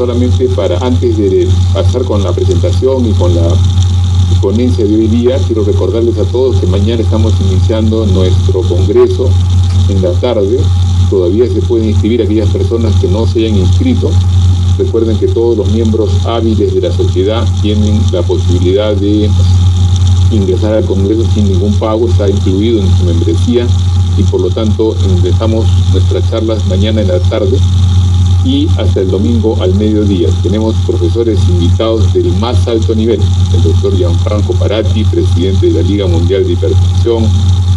solamente para, antes de pasar con la presentación y con la ponencia de hoy día, quiero recordarles a todos que mañana estamos iniciando nuestro congreso en la tarde. Todavía se pueden inscribir aquellas personas que no se hayan inscrito. Recuerden que todos los miembros hábiles de la sociedad tienen la posibilidad de ingresar al congreso sin ningún pago, está incluido en su membresía, y por lo tanto empezamos nuestras charlas mañana en la tarde y hasta el domingo al mediodía. Tenemos profesores invitados del más alto nivel: el doctor Gianfranco Parati, presidente de la Liga Mundial de Hipertensión;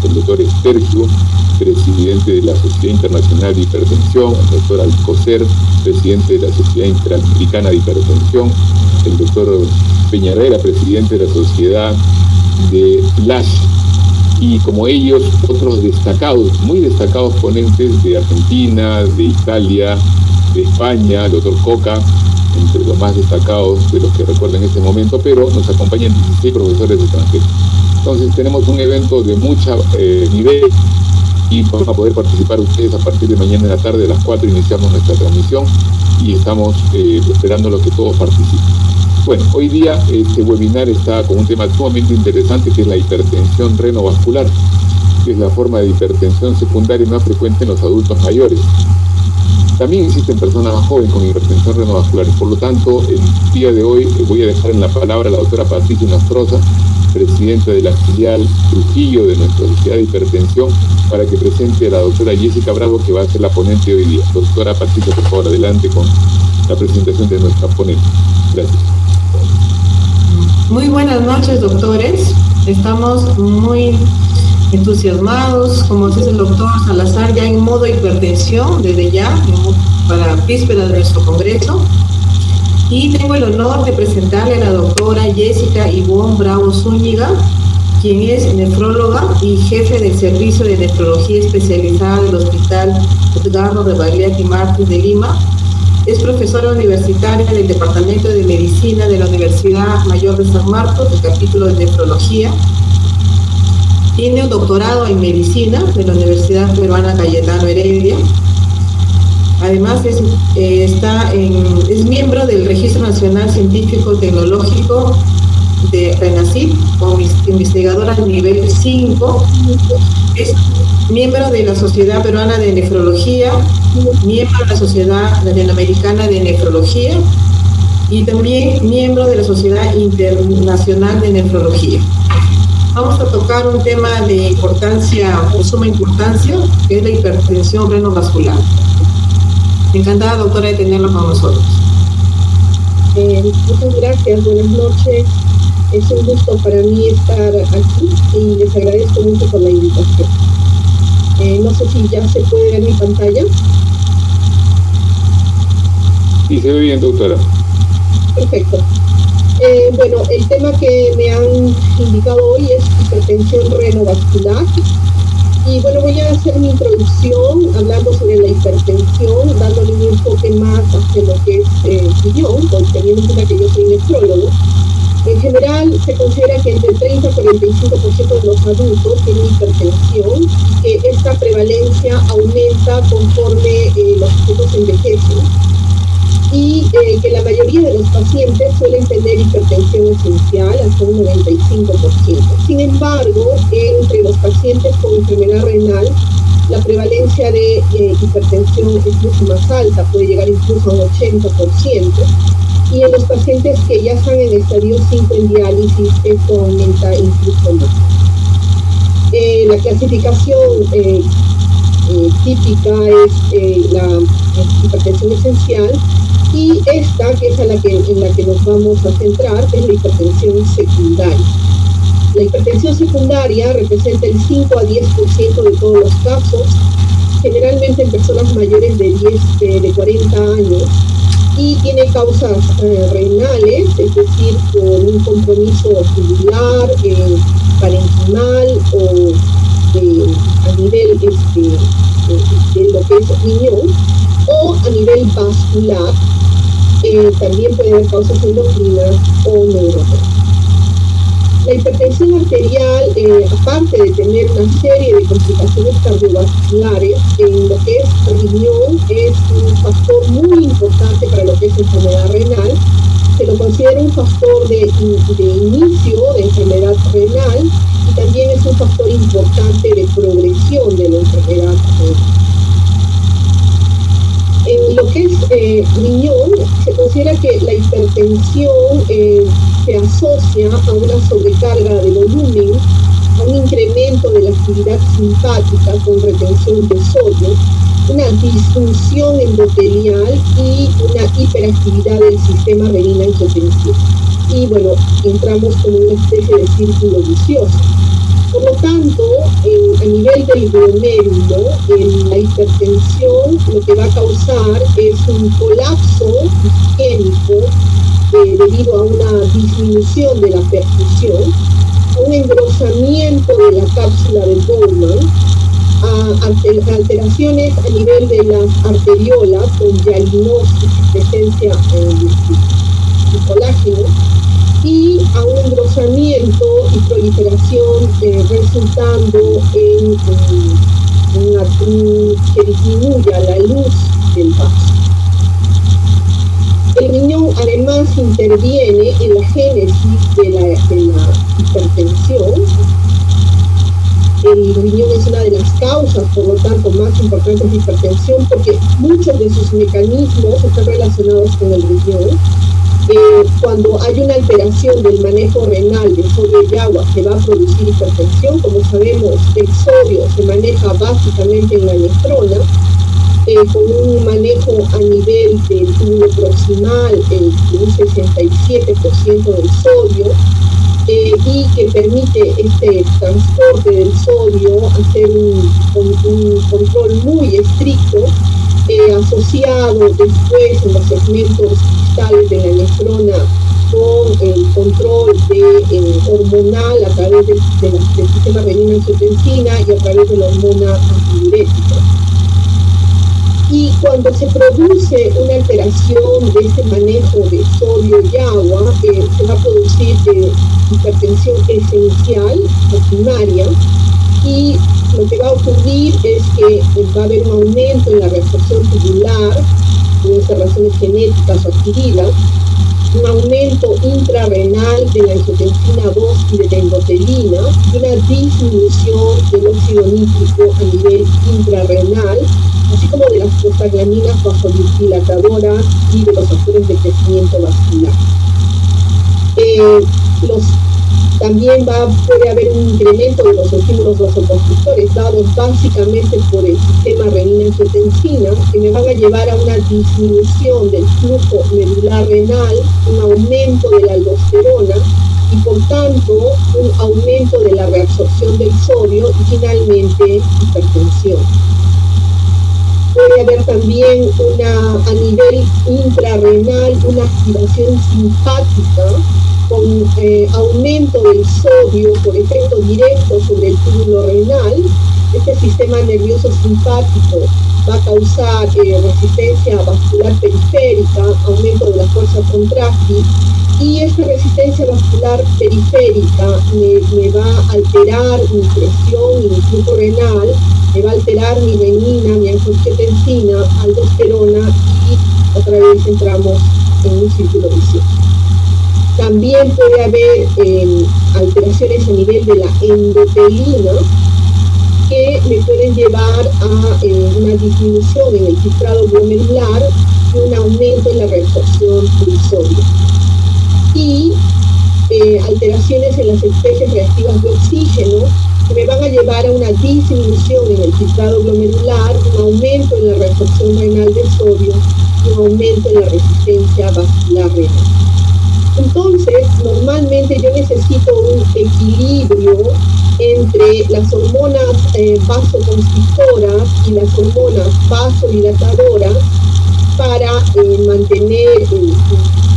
el doctor Estergio, presidente de la Sociedad Internacional de Hipertensión; el doctor Alcocer, presidente de la Sociedad Interamericana de Hipertensión; el doctor Peñarera, presidente de la Sociedad de LASH, y como ellos, otros destacados, muy destacados ponentes de Argentina, de Italia, de España, el doctor Coca, entre los más destacados de los que recuerdo en este momento, pero nos acompañan 16 profesores extranjeros. Entonces tenemos un evento de mucho nivel y van a poder participar ustedes a partir de mañana en la tarde. A las 4 iniciamos nuestra transmisión y estamos esperando a que todos participen. Bueno, hoy día este webinar está con un tema sumamente interesante, que es la hipertensión renovascular, que es la forma de hipertensión secundaria más frecuente en los adultos mayores. También existen personas más jóvenes con hipertensión renovascular. Por lo tanto, el día de hoy voy a dejar en la palabra a la doctora Patricia Nostroza, presidenta de la filial Trujillo de nuestra Sociedad de Hipertensión, para que presente a la doctora Jessica Bravo, que va a ser la ponente de hoy día. Doctora Patricia, por favor, adelante con la presentación de nuestra ponente. Gracias. Muy buenas noches, doctores. Estamos muy entusiasmados, como dice el doctor Salazar, ya en modo hipertensión, desde ya, para víspera de nuestro congreso. Y tengo el honor de presentarle a la doctora Jessica Ivonne Bravo Zúñiga, quien es nefróloga y jefe del servicio de nefrología especializada del Hospital Edgardo Rebagliati Martins de Lima. Es profesora universitaria del Departamento de Medicina de la Universidad Mayor de San Marcos, del capítulo de nefrología. Tiene un doctorado en medicina de la Universidad Peruana Cayetano Heredia. Además es miembro del Registro Nacional Científico Tecnológico de RENACIT, como investigadora nivel 5. Es miembro de la Sociedad Peruana de Nefrología, miembro de la Sociedad Latinoamericana de Nefrología y también miembro de la Sociedad Internacional de Nefrología. Vamos a tocar un tema de importancia, de suma importancia, que es la hipertensión renovascular. Encantada, doctora, de tenerlo con nosotros. Muchas gracias, buenas noches. Es un gusto para mí estar aquí y les agradezco mucho por la invitación. No sé si ya se puede ver mi pantalla. Sí, se ve bien, doctora. Perfecto. Bueno, el tema que me han indicado hoy es hipertensión renovascular. Y bueno, voy a hacer mi introducción hablando sobre la hipertensión, dándole un enfoque más hacia lo que es guión, teniendo en cuenta que yo soy nefrólogo. En general, se considera que entre el 30 y 45% de los adultos tienen hipertensión y que esta prevalencia aumenta conforme los sujetos envejecen, y que la mayoría de los pacientes suelen tener hipertensión esencial hasta un 95%. Sin embargo, entre los pacientes con enfermedad renal, la prevalencia de hipertensión es mucho más alta, puede llegar incluso a un 80%. Y en los pacientes que ya están en estadio 5 en diálisis, esto aumenta incluso más. La clasificación típica es la hipertensión esencial, y esta, que es en la que nos vamos a centrar, es la hipertensión secundaria. La hipertensión secundaria representa el 5 a 10% de todos los casos, generalmente en personas mayores de 40 años, y tiene causas renales, es decir, por un compromiso tubular, parenquimal o a nivel de lo que es riñón, o a nivel vascular. También puede haber causas endocrinas o neurológicas. La hipertensión arterial, aparte de tener una serie de complicaciones cardiovasculares, en lo que es riñón, es un factor muy importante para lo que es enfermedad renal, se lo considera un factor de inicio de enfermedad renal y también es un factor importante de progresión de la enfermedad renal. En lo que es riñón, se considera que la hipertensión se asocia a una sobrecarga de volumen, a un incremento de la actividad simpática con retención de sodio, una disfunción endotelial y una hiperactividad del sistema renina-angiotensina. Y bueno, entramos como una especie de círculo vicioso. Por lo tanto, a nivel del glomérulo, la hipertensión lo que va a causar es un colapso isquémico debido a una disminución de la perfusión, a un engrosamiento de la cápsula de Bowman, a alteraciones a nivel de las arteriolas con hialinosis, presencia de colágeno, y a un engrosamiento y proliferación resultando en que disminuya la luz del vaso. El riñón además interviene en la génesis de la hipertensión. El riñón es una de las causas, por lo tanto, más importantes de hipertensión porque muchos de sus mecanismos están relacionados con el riñón. Cuando hay una alteración del manejo renal de sodio y agua, se va a producir hipertensión. Como sabemos, el sodio se maneja básicamente en la nefrona, con un manejo a nivel del túbulo proximal de un 67% del sodio, y que permite este transporte del sodio, hacer un control muy estricto, asociado después en los segmentos distales de la nefrona con el control hormonal a través del sistema renina-angiotensina y a través de la hormona antidiurética. Y cuando se produce una alteración de este manejo de sodio y agua, se va a producir hipertensión esencial o primaria, y lo que va a ocurrir es que va a haber un aumento en la reabsorción tubular, pueden ser razones genéticas o adquiridas, un aumento intrarrenal de la angiotensina 2 y de la endotelina, y una disminución del óxido nítrico a nivel intrarrenal, así como de las prostaglandinas vasodilatadoras y de los factores de crecimiento vascular. También puede haber un incremento de los estímulos vasoconstrictores dados básicamente por el sistema renina-angiotensina, que me van a llevar a una disminución del flujo medular renal, un aumento de la aldosterona y por tanto un aumento de la reabsorción del sodio y finalmente hipertensión. Puede haber también a nivel intrarrenal una activación simpática con aumento del sodio por efecto directo sobre el túbulo renal. Este sistema nervioso simpático va a causar resistencia vascular periférica, aumento de la fuerza contráctil, y esta resistencia vascular periférica me va a alterar mi presión y mi flujo renal, me va a alterar mi renina, mi angiotensina, aldosterona, y otra vez entramos en un círculo vicioso. También puede haber alteraciones a nivel de la endotelina que me pueden llevar a una disminución en el filtrado glomerular y un aumento en la reabsorción del sodio. Y alteraciones en las especies reactivas de oxígeno que me van a llevar a una disminución en el filtrado glomerular, un aumento en la reabsorción renal de sodio y un aumento en la resistencia vascular renal. Entonces, normalmente yo necesito un equilibrio entre las hormonas vasoconstrictoras y las hormonas vasodilatadoras para mantener el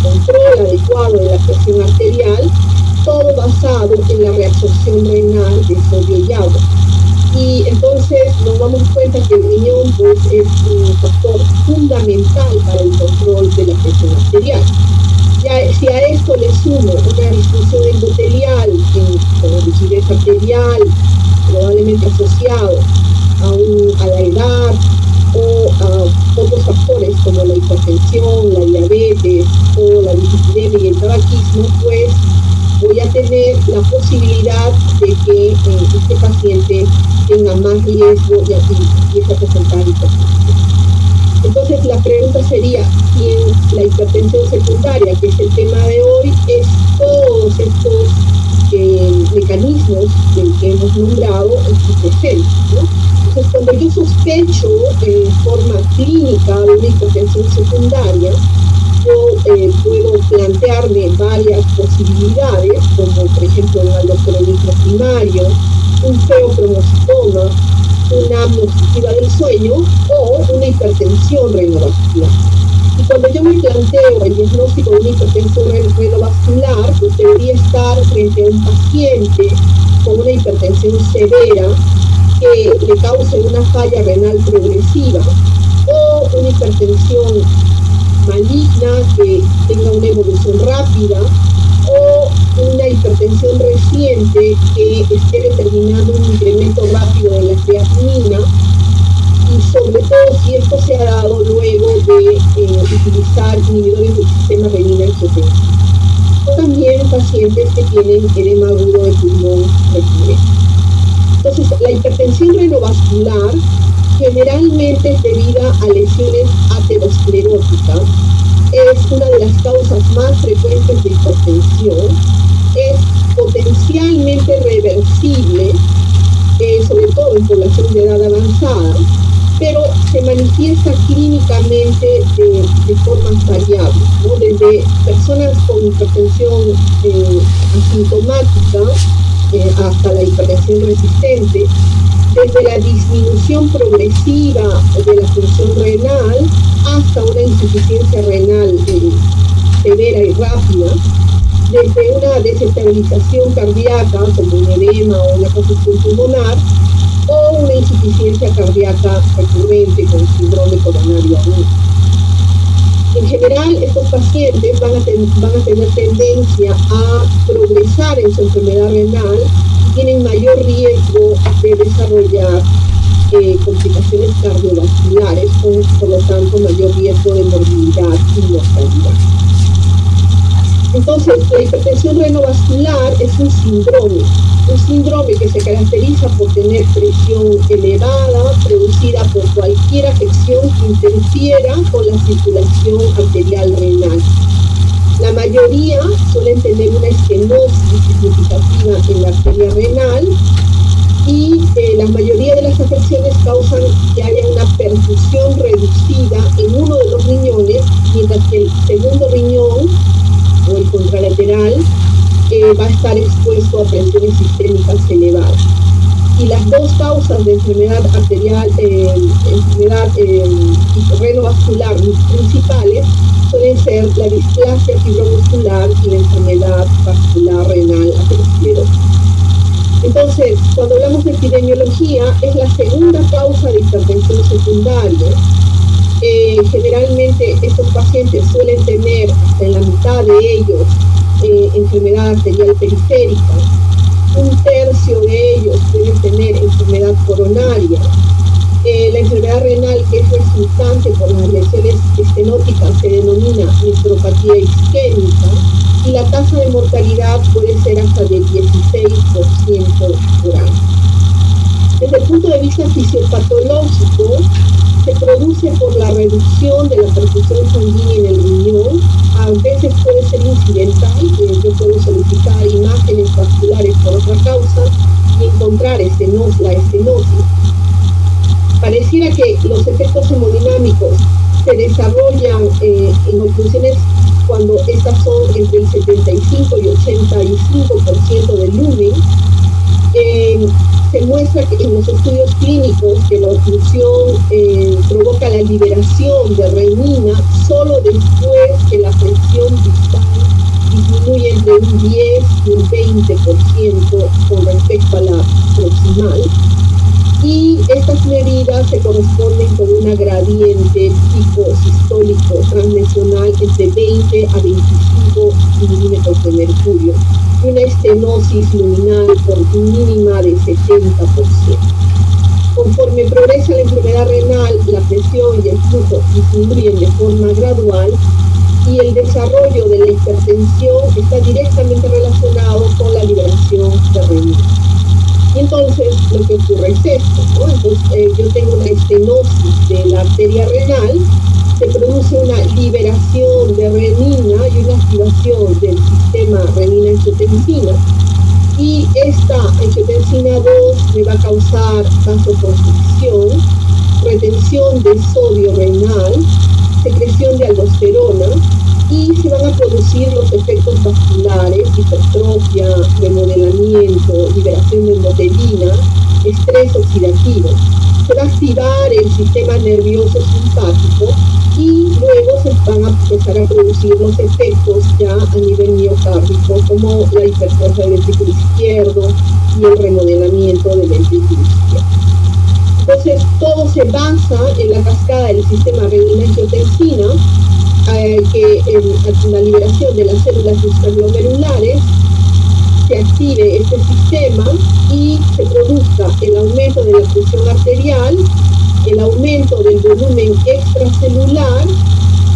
control adecuado de la presión arterial, todo basado en la reabsorción renal de sodio y agua. Y entonces nos damos cuenta que el riñón pues, es un factor fundamental para el control de la presión arterial. Si a esto le sumo una disfunción endotelial con rigidez arterial, probablemente asociado a la edad o otros factores como la hipertensión, la diabetes o la dislipidemia y el tabaquismo, pues voy a tener la posibilidad de que este paciente tenga más riesgo y empiece a presentar hipertensión. Entonces la pregunta sería si la hipertensión secundaria, que es el tema de hoy, es todos estos mecanismos que hemos nombrado presentes, ¿no? Entonces cuando yo sospecho en forma clínica de una hipertensión secundaria, yo puedo plantearme varias posibilidades, como por ejemplo un aldosteronismo primario, un feocromocitoma, una apnea obstructiva del sueño o una hipertensión renovascular. Y cuando yo me planteo el diagnóstico de una hipertensión renovascular, pues debería estar frente a un paciente con una hipertensión severa que le cause una falla renal progresiva o una hipertensión maligna que tenga una evolución rápida o una hipertensión reciente que esté determinando un incremento rápido de la creatinina, y sobre todo si esto se ha dado luego de utilizar inhibidores del sistema renina-angiotensina. O también pacientes que tienen edema agudo de pulmón recurrente. Entonces, la hipertensión renovascular generalmente es debida a lesiones ateroscleróticas, es una de las causas más frecuentes de hipertensión, es potencialmente reversible, sobre todo en población de edad avanzada, pero se manifiesta clínicamente de formas variables, ¿no? Desde personas con hipertensión asintomática hasta la hipertensión resistente, desde la disminución progresiva de la función renal hasta una insuficiencia renal severa y rápida, desde una desestabilización cardíaca como un edema o una congestión pulmonar, o una insuficiencia cardíaca recurrente con síndrome coronario agudo. En general, estos pacientes van a tener tendencia a progresar en su enfermedad renal y tienen mayor riesgo de desarrollar complicaciones cardiovasculares, con, por lo tanto, mayor riesgo de morbilidad y mortalidad. Entonces, la hipertensión renovascular es un síndrome que se caracteriza por tener presión elevada, producida por cualquier afección que interfiera con la circulación arterial renal. La mayoría suelen tener una estenosis significativa en la arteria renal y la mayoría de las afecciones causan que haya una perfusión reducida en uno de los riñones, mientras que el segundo riñón o el contralateral va a estar expuesto a presiones sistémicas elevadas. Y las dos causas de enfermedad arterial, enfermedad renovascular principales suelen ser la displasia fibromuscular y la enfermedad vascular renal aterosclerótica. Entonces, cuando hablamos de epidemiología, es la segunda causa de hipertensión secundaria. Generalmente estos pacientes suelen tener hasta en la mitad de ellos enfermedad arterial periférica, un tercio de ellos pueden tener enfermedad coronaria. La enfermedad renal que es resultante por las lesiones estenóticas se denomina nefropatía isquémica y la tasa de mortalidad puede ser hasta del 16% por año. Desde el punto de vista fisiopatológico, se produce por la reducción de la perfusión sanguínea en el riñón. A veces puede ser incidental, yo puedo solicitar imágenes vasculares por otra causa y encontrar la estenosis. Pareciera que los efectos hemodinámicos se desarrollan en oclusiones cuando estas son entre el 75 y 85% del lumen. Se muestra que en los estudios clínicos que la oclusión provoca la liberación de renina solo después que la presión distal disminuye entre un 10 y un 20% con respecto a la proximal. Y estas medidas se corresponden con una gradiente pico sistólico translesional entre 20 a 25 milímetros de mercurio y una estenosis luminal por mínima de 70%. Conforme progresa la enfermedad renal, la presión y el flujo disminuyen de forma gradual y el desarrollo de la hipertensión está directamente relacionado con la liberación de renina. Y entonces lo que ocurre es esto, ¿no? Entonces yo tengo una estenosis de la arteria renal, se produce una liberación de renina y una activación del sistema renina-angiotensina, y esta angiotensina 2 me va a causar vasoconstricción, retención de sodio renal, secreción de aldosterona, y se van a producir los efectos vasculares, hipertrofia, remodelamiento, liberación de endotelina, estrés oxidativo. Se va a activar el sistema nervioso simpático y luego se van a empezar a producir los efectos ya a nivel miocárdico, como la hipertrofia del ventrículo izquierdo y el remodelamiento del ventrículo izquierdo. Entonces, todo se basa en la cascada del sistema renina-angiotensina, que en la liberación de las células extraglomerulares se active este sistema y se produzca el aumento de la presión arterial, el aumento del volumen extracelular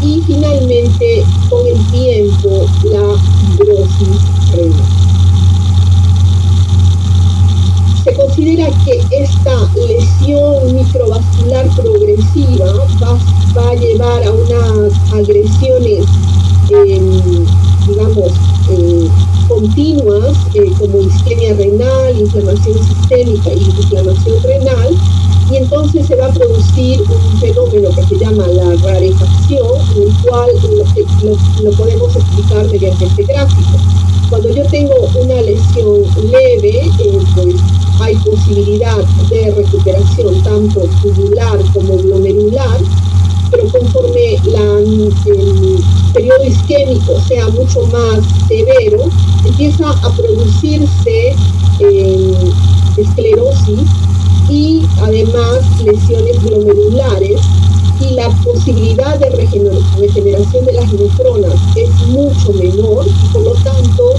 y finalmente con el tiempo la fibrosis renal. Se considera que esta lesión microvascular progresiva va a llevar a unas agresiones, continuas, como isquemia renal, inflamación sistémica y inflamación renal, y entonces se va a producir un fenómeno que se llama la rarefacción, en el cual lo podemos explicar mediante este gráfico. Cuando yo tengo una lesión leve, pues hay posibilidad de recuperación tanto tubular como glomerular, pero conforme el periodo isquémico sea mucho más severo, empieza a producirse esclerosis y además lesiones glomerulares, y la posibilidad de regeneración de las nefronas es mucho menor, y por lo tanto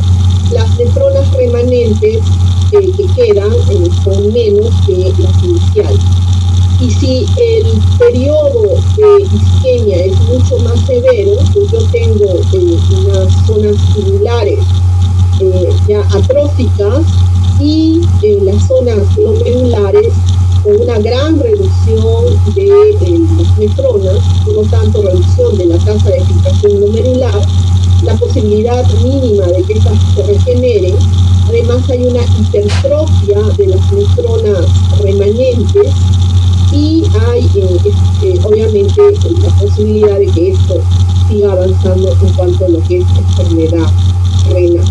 las nefronas remanentes que quedan son menos que las iniciales. Y si el periodo de isquemia es mucho más severo, pues yo tengo unas zonas tubulares ya atróficas y las zonas glomerulares con una gran reducción de las nefronas, por lo tanto reducción de la tasa de filtración glomerular, la posibilidad mínima de que estas se regeneren. Además hay una hipertrofia de las nefronas remanentes y hay obviamente la posibilidad de que esto siga avanzando en cuanto a lo que es enfermedad renal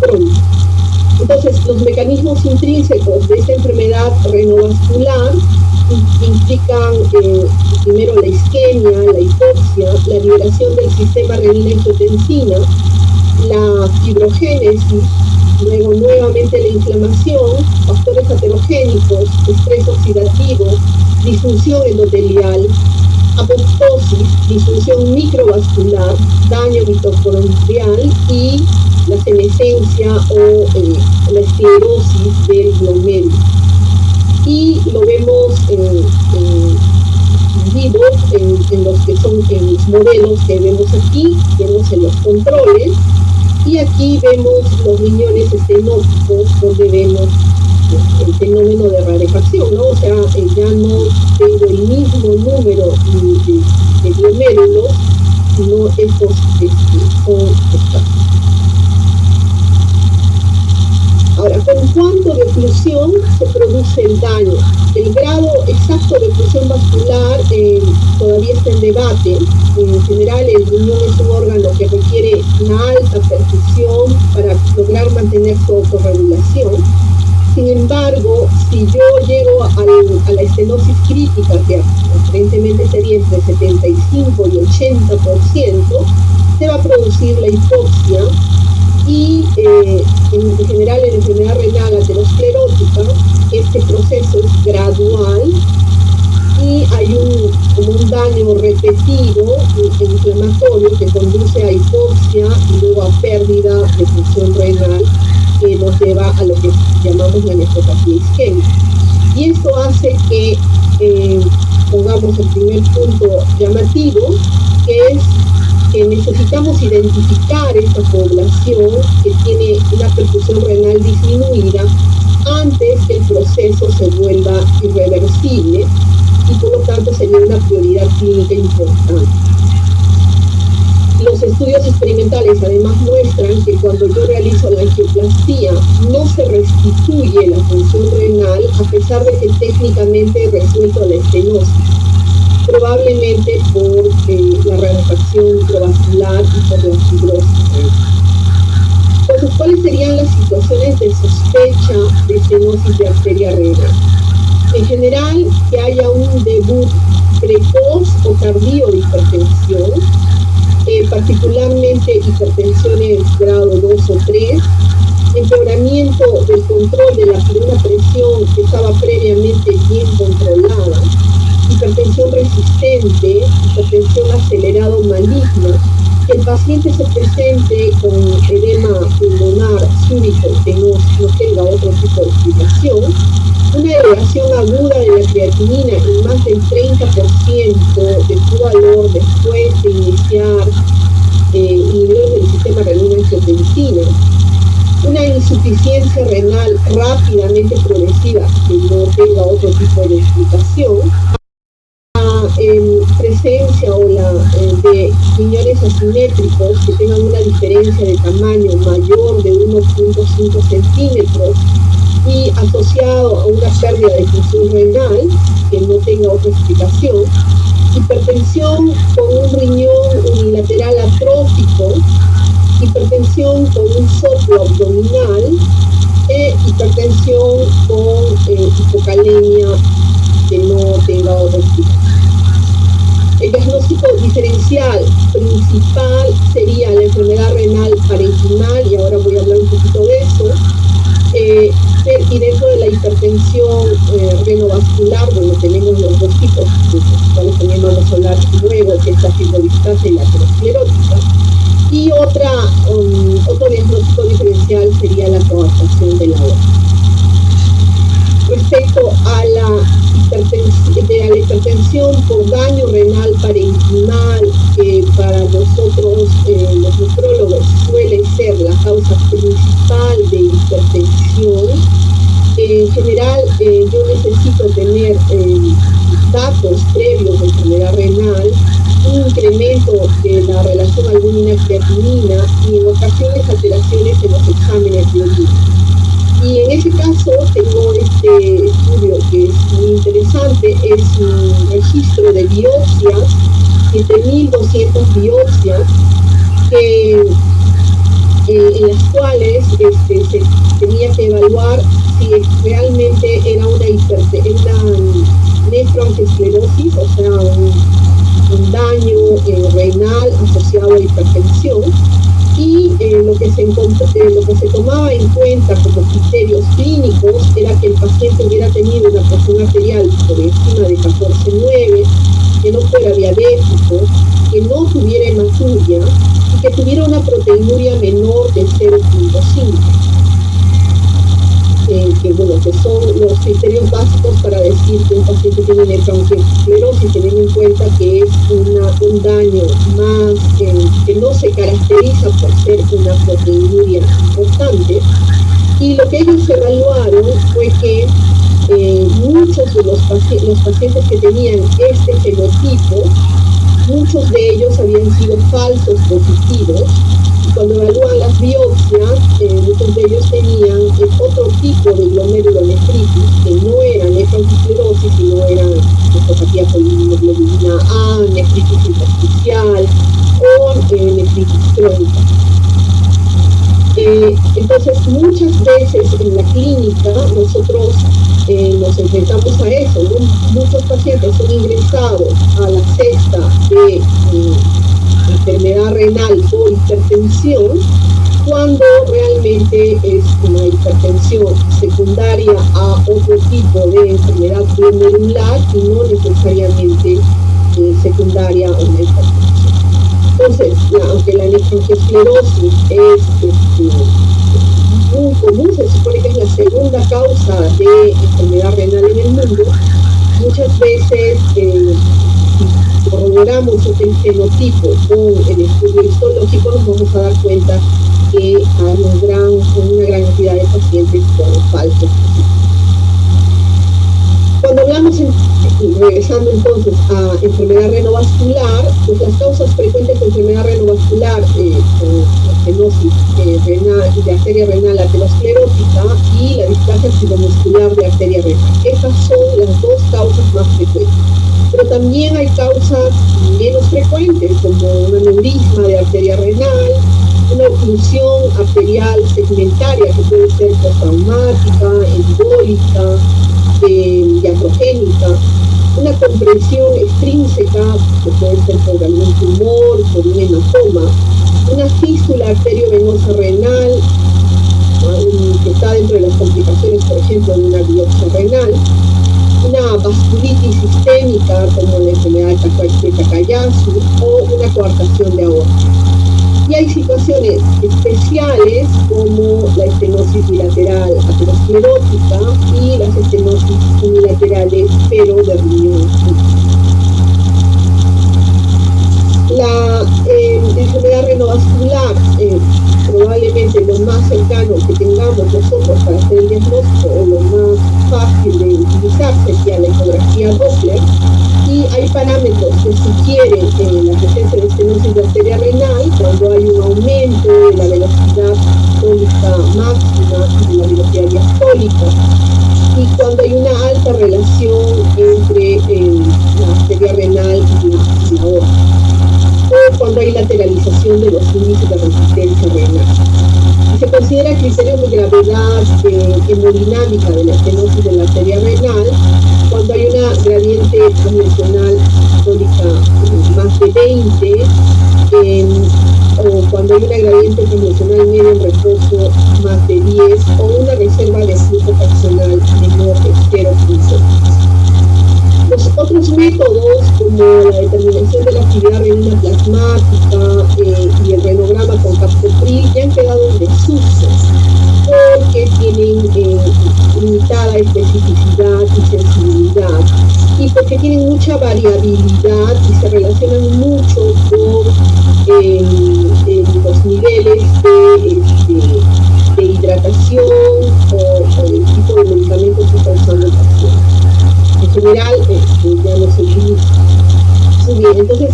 crónica. Entonces, los mecanismos intrínsecos de esta enfermedad renovascular implican primero la isquemia, la hipoxia, la liberación del sistema renina-angiotensina, la fibrogénesis, luego nuevamente la inflamación, factores aterogénicos, estrés oxidativo, disfunción endotelial, apoptosis, disfunción microvascular, daño mitocondrial y la senescencia o la esclerosis del glomérulo. Y lo vemos en los que son en los modelos que vemos aquí, vemos en los controles, y aquí vemos los riñones estenóticos, donde vemos el fenómeno de rarefacción, ¿no? O sea, ya no tengo el mismo número de glomérulos, sino estos son escasos. Ahora, ¿con cuánto de oclusión se produce el daño? El grado exacto de oclusión vascular todavía está en debate. En general, el riñón es un órgano que requiere una alta perfusión para lograr mantener su autorregulación. Sin embargo, si yo llego a la estenosis crítica, que aparentemente sería entre 75 y 80%, se va a producir la hipoxia. Y en general en la enfermedad renal aterosclerótica este proceso es gradual y hay como un daño repetido inflamatorio que conduce a hipoxia y luego a pérdida de función renal, que nos lleva a lo que llamamos la nefropatía isquémica. Y esto hace que pongamos el primer punto llamativo, que es que necesitamos identificar esta población que tiene una perfusión renal disminuida antes que el proceso se vuelva irreversible, y por lo tanto sería una prioridad clínica importante. Los estudios experimentales además muestran que cuando yo realizo la angioplastía no se restituye la función renal a pesar de que técnicamente he resuelto la estenosis, probablemente por la ramificación intravascular y por la fibrosis. Entonces, ¿cuáles serían las situaciones de sospecha de estenosis de arteria renal? En general, que haya un debut precoz o tardío de hipertensión, particularmente hipertensiones grado 2 o 3, empeoramiento del control de una presión que estaba previamente bien controlada, hipertensión resistente, hipertensión acelerado maligna, que el paciente se presente con edema pulmonar súbito que no tenga otro tipo de explicación, una elevación aguda de la creatinina en más del 30% de su valor después de iniciar inhibidores del sistema renina-angiotensina, una insuficiencia renal rápidamente progresiva que no tenga otro tipo de explicación, presencia o de riñones asimétricos que tengan una diferencia de tamaño mayor de 1.5 centímetros y asociado a una pérdida de función renal que no tenga otra explicación, hipertensión con un riñón unilateral atrófico, hipertensión con un soplo abdominal e hipertensión con hipocalemia que no tenga otra explicación. El diagnóstico diferencial principal sería la enfermedad renal parenquimal, y ahora voy a hablar un poquito de eso. Y dentro de la hipertensión renovascular, donde tenemos los dos tipos, de los cuales también vamos a hablar luego, que es la fibrodistasia y la aterosclerótica. Y otro diagnóstico diferencial sería la coartación de la aorta. Respecto a la hipertensión por daño renal parenquimal, que para nosotros los nefrólogos suele ser la causa principal de hipertensión, en general yo necesito tener datos previos de enfermedad renal, un incremento de la relación albúmina-creatinina y en ocasiones alteraciones en los exámenes de orina. Y en ese caso tengo este estudio que es muy interesante, es un registro de biopsias, 7.200 biopsias, en las cuales se tenía que evaluar si realmente era una nefroangiosclerosis, o sea, un daño renal asociado a hipertensión. Y lo que se tomaba en cuenta como criterios clínicos era que el paciente hubiera tenido una presión arterial por encima de 14,9, que no fuera diabético, que no tuviera hematuria y que tuviera una proteinuria menor de 0.5. Que son los criterios básicos para decir que un paciente tiene nefroangiosclerosis, teniendo en cuenta que es un daño más que no se caracteriza por ser una proteinuria importante. Y lo que ellos evaluaron fue que muchos de los pacientes que tenían este fenotipo, muchos de ellos habían sido falsos positivos. Cuando evalúan las biopsias, muchos de ellos tenían otro tipo de glomerulonefritis, que no era nefroangiosclerosis, sino era nefropatía por inmunoglobulina A, nefritis intersticial o nefritis crónica. Entonces, muchas veces en la clínica nosotros nos enfrentamos a eso, ¿no? Muchos pacientes son ingresados a la cesta de enfermedad renal por hipertensión, cuando realmente es una hipertensión secundaria a otro tipo de enfermedad glomerular y no necesariamente secundaria a una hipertensión. Entonces, aunque la nefroangiosclerosis es muy común, se supone que es la segunda causa de enfermedad renal en el mundo. Muchas veces, si corroboramos el fenotipo con el estudio histológico, nos vamos a dar cuenta que hay una gran cantidad de pacientes con falsos. Cuando hablamos, regresando entonces a enfermedad renovascular, pues las causas frecuentes de enfermedad renovascular con estenosis renal, de arteria renal aterosclerótica y la displasia fibromuscular de arteria renal. Estas son las dos causas más frecuentes. Pero también hay causas menos frecuentes, como un aneurisma de arteria renal, una oclusión arterial segmentaria que puede ser postraumática, embólica, diafrogénica, una compresión extrínseca que puede ser por algún tumor, por un hematoma, una fístula arteriovenosa renal que está dentro de las complicaciones, por ejemplo, de una biopsia renal, una vasculitis sistémica como la enfermedad de Takayasu o una coartación de aorta. Y hay situaciones especiales como la estenosis bilateral aterosclerótica y las estenosis unilaterales, pero de riñón. La enfermedad renovascular, probablemente lo más cercano que tengamos nosotros para hacer el diagnóstico o lo más fácil de utilizar sería la ecografía Doppler, y hay parámetros que sugieren la presencia de estenosis de arteria renal cuando hay un aumento de la velocidad sistólica máxima y de la velocidad diastólica, y cuando hay una alta relación entre la arteria renal y la aorta, o cuando hay lateralización de los índices de resistencia renal. Y se considera criterio de gravedad hemodinámica de la estenosis de la arteria renal cuando hay una gradiente transmencional sistólica más de 20, o cuando hay una gradiente transmencional media en reposo más de 10, o una reserva de flujo fraccional menor de 0.5. Los otros métodos, como la determinación de la actividad renina plasmática y el renograma con captopril, ya han quedado en desuso porque tienen limitada especificidad y sensibilidad, y porque tienen mucha variabilidad y se relacionan mucho con los niveles de hidratación o el tipo de medicamentos que está usando el paciente. En general, ya no se utiliza. Muy bien, entonces,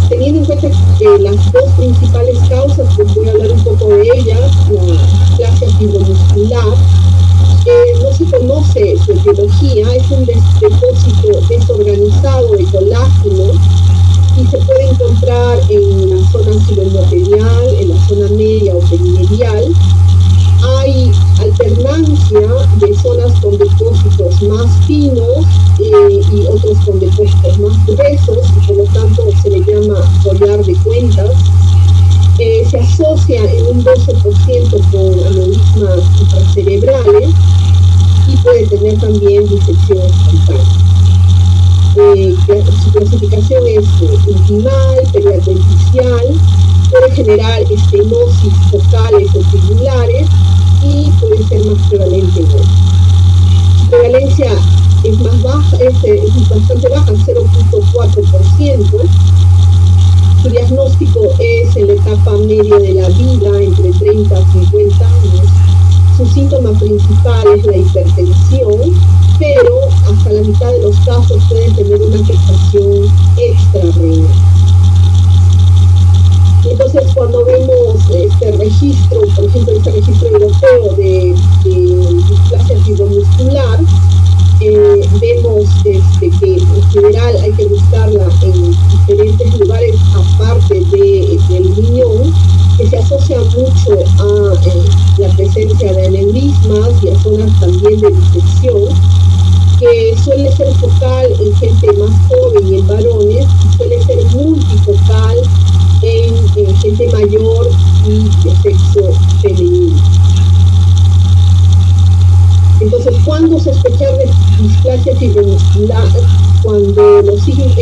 teniendo en cuenta que las dos principales causas, pues voy a hablar un poco de ellas. La displasia fibromuscular, no se conoce su etiología, es un depósito desorganizado de colágeno y se puede encontrar en la zona suboendotelial, en la zona media o perimedial. Hay alternancia de zonas con depósitos más finos y otros con depósitos más gruesos, y por lo tanto se le llama collar de cuentas. Se asocia en un 12% con aneurismas intracerebrales y puede tener también disección espontánea. Su clasificación es intimal, periadventicial, puede generar estenosis focales o tubulares y puede ser más prevalente en otros. Su prevalencia es más baja, es bastante baja, 0.4%. Su diagnóstico es en la etapa media de la vida, entre 30 a 50 años. Su síntoma principal es la hipertensión, pero hasta la mitad de los casos pueden tener una afectación extrarrenal. Entonces, cuando vemos este registro, por ejemplo, este registro europeo de displasia fibromuscular, vemos que en general hay que buscarla en diferentes lugares aparte del riñón, que se asocia mucho a la presencia de aneurismas y a zonas también de disección, que suele ser focal en gente más joven y en varones, y suele ser multifocal en gente mayor y de sexo femenino. Entonces, ¿cuándo sospechar de displasia fibromuscular? Cuando los signos,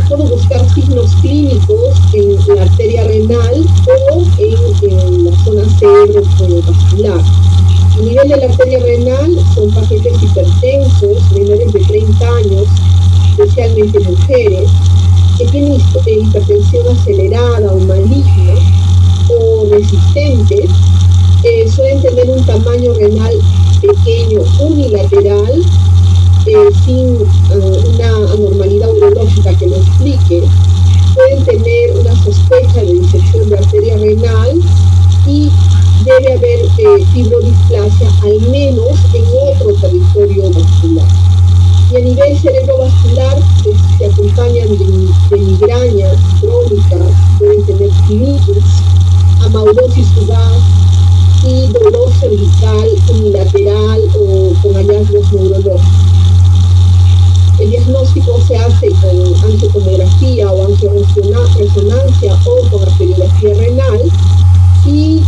puedo buscar signos clínicos en la arteria renal o en en la zona cerebrovascular. A nivel de la arteria renal, son pacientes hipertensos, menores de 30 años, especialmente mujeres, que tienen hipertensión acelerada o maligna o resistentes, suelen tener un tamaño renal pequeño unilateral, sin una anormalidad urológica que lo explique. Pueden tener una sospecha de disección de arteria renal y debe haber fibrodisplasia al menos en otro territorio vascular. Y a nivel cerebrovascular se acompañan de migrañas crónicas, pueden tener tinnitus, amaurosis fugaz y dolor cervical unilateral o con hallazgos neurológicos. El diagnóstico se hace con angiotomografía o angioresonancia o con arteriografía renal y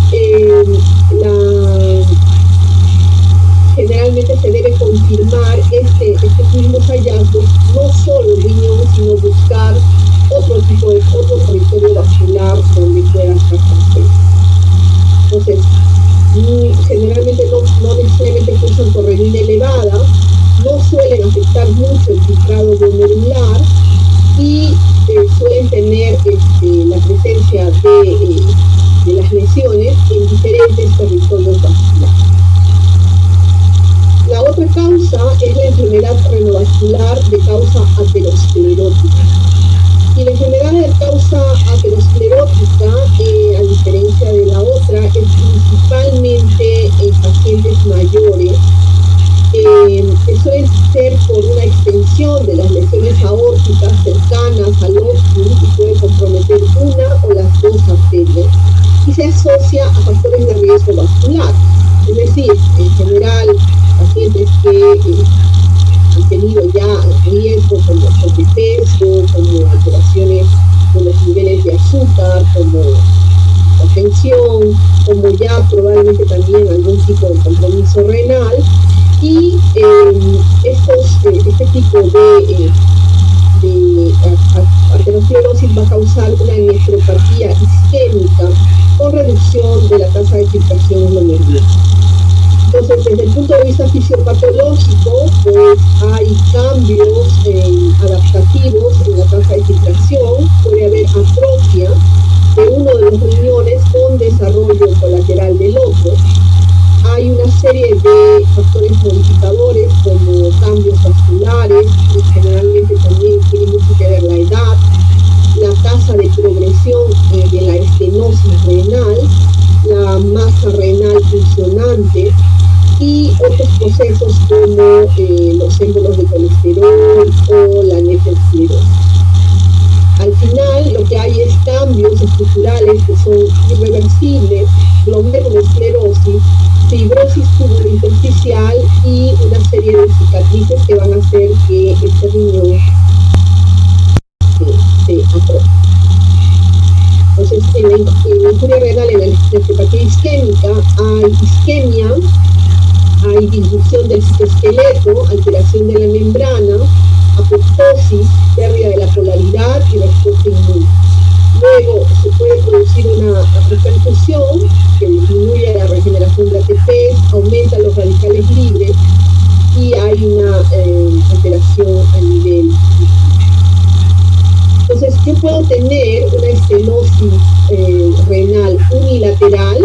generalmente se debe confirmar estos mismos hallazgos, no solo el riñón, sino buscar otro territorio vascular donde pueda estar presente. Entonces, generalmente no necesariamente cursan por renina elevada, no suelen afectar mucho el filtrado glomerular y suelen tener la presencia de las lesiones en diferentes territorios vasculares. La otra causa es la enfermedad renovascular de causa aterosclerótica. Y la enfermedad de causa aterosclerótica, a diferencia de la otra, es principalmente en pacientes mayores, que suele ser por una extensión de las lesiones aórticas cercanas al ósculo y puede comprometer una o las dos arterias y se asocia a factores de riesgo vascular. Es decir, en general, pacientes que han tenido ya riesgo como sobrepeso, como alteraciones de los niveles de azúcar, como hipertensión, como ya probablemente también algún tipo de compromiso renal, y este tipo de aterosclerosis va a causar una nefropatía isquémica con reducción de la tasa de filtración glomerular. Entonces, desde el punto de vista fisiopatológico, pues hay cambios adaptativos en la tasa de filtración, puede haber atrofia de uno de los riñones con desarrollo colateral del otro. Hay una serie de factores modificadores como cambios vasculares, que generalmente también tiene mucho que ver la edad, la tasa de progresión de la estenosis renal, la masa renal funcionante y otros procesos como los émbolos de colesterol o la nefroesclerosis. Al final, lo que hay es cambios estructurales que son irreversibles, glomerulosclerosis, fibrosis tubulointersticial y una serie de cicatrices que van a hacer que este riñón se atrofie. Entonces, en la injuria renal, en la nefropatía isquémica, hay isquemia, hay disminución del citoesqueleto, alteración de la membrana, apoptosis, pérdida de la polaridad y respuesta inmune. Luego se puede producir una repercusión que disminuye la regeneración de ATPs, aumenta los radicales libres y hay una alteración a nivel. Entonces, yo puedo tener una estenosis renal unilateral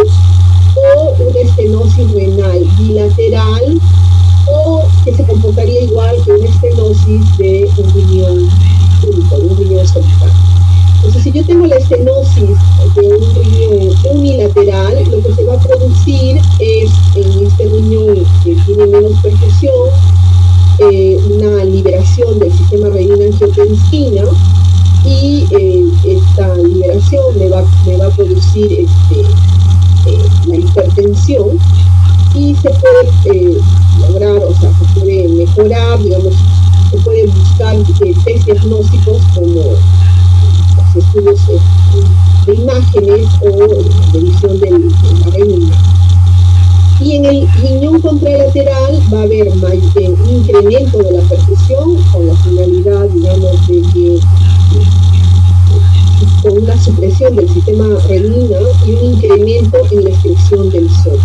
o una estenosis renal bilateral o que se comportaría igual que una estenosis de un riñón único, de un riñón solitario. Entonces, si yo tengo la estenosis de un riñón unilateral, lo que se va a producir es en este riñón que tiene menos perfusión, una liberación del sistema renina-angiotensina y esta liberación me va a producir la hipertensión y se puede lograr, o sea, se puede mejorar, digamos, se puede buscar test diagnósticos como los estudios de imágenes o de visión de la renina. Y en el riñón contralateral va a haber un incremento de la perfusión con la finalidad, digamos, de que con una supresión del sistema renina y un incremento en la excreción del sodio.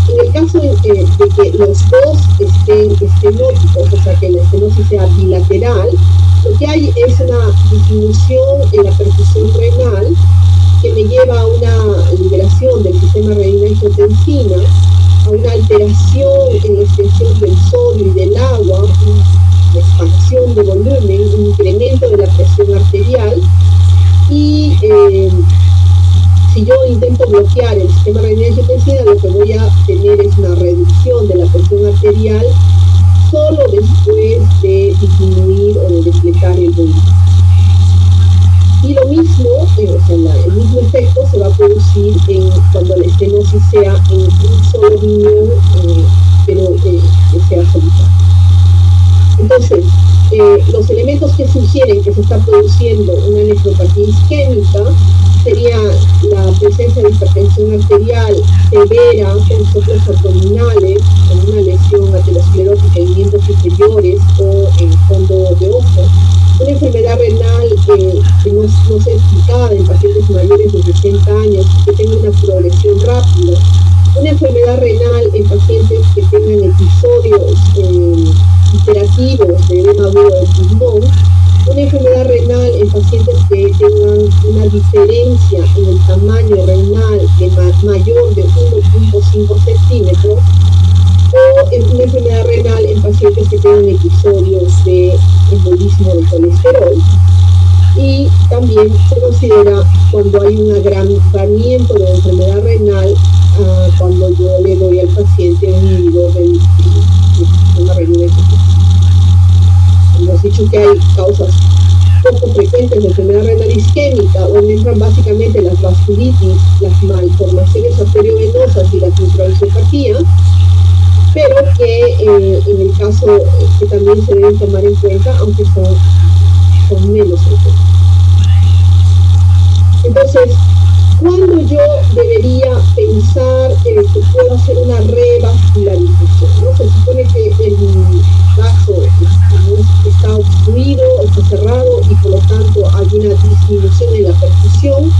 En el caso de que los dos estén estenóticos, o sea que la estenosis sea bilateral, lo que hay es una disminución en la perfusión renal que me lleva a una liberación del sistema renina-angiotensina, a una alteración en la extensión del sodio y del agua, una expansión de volumen, un incremento de la presión arterial y si yo intento bloquear el sistema renina-angiotensina, lo que voy a tener es una reducción de la presión arterial solo después de disminuir o de despletar el volumen. Y lo mismo, o sea, el mismo efecto se va a producir cuando la estenosis sea en un solo riñón, pero que sea solitario. Entonces, los elementos que sugieren que se está produciendo una nefropatía isquémica sería la presencia de hipertensión arterial severa con soplos abdominales, con una lesión aterosclerótica en miembros inferiores o en fondo de ojo, una enfermedad renal que no sea explicada en pacientes mayores de 60 años, que tenga una progresión rápida, una enfermedad renal en pacientes que tengan episodios iterativos de edema agudo del pulmón, una enfermedad renal en pacientes que tengan una diferencia en el tamaño renal de mayor de 1.5 centímetros, o una enfermedad renal en pacientes que tengan episodios de embolismo de colesterol. Y también se considera cuando hay un agrandamiento de la enfermedad renal, cuando yo le doy al paciente un inhibidor del sistema renina. Hemos dicho que hay causas poco frecuentes de enfermedad renal isquémica, donde entran básicamente las vasculitis, las malformaciones arteriovenosas y la fibromicopatía, pero que en el caso que también se deben tomar en cuenta, aunque son menos frecuentes. Entonces, ¿cuándo yo debería pensar que puedo hacer una revascularización? ¿No? Se supone que el vaso está obstruido, está cerrado y por lo tanto hay una disminución en la perfusión.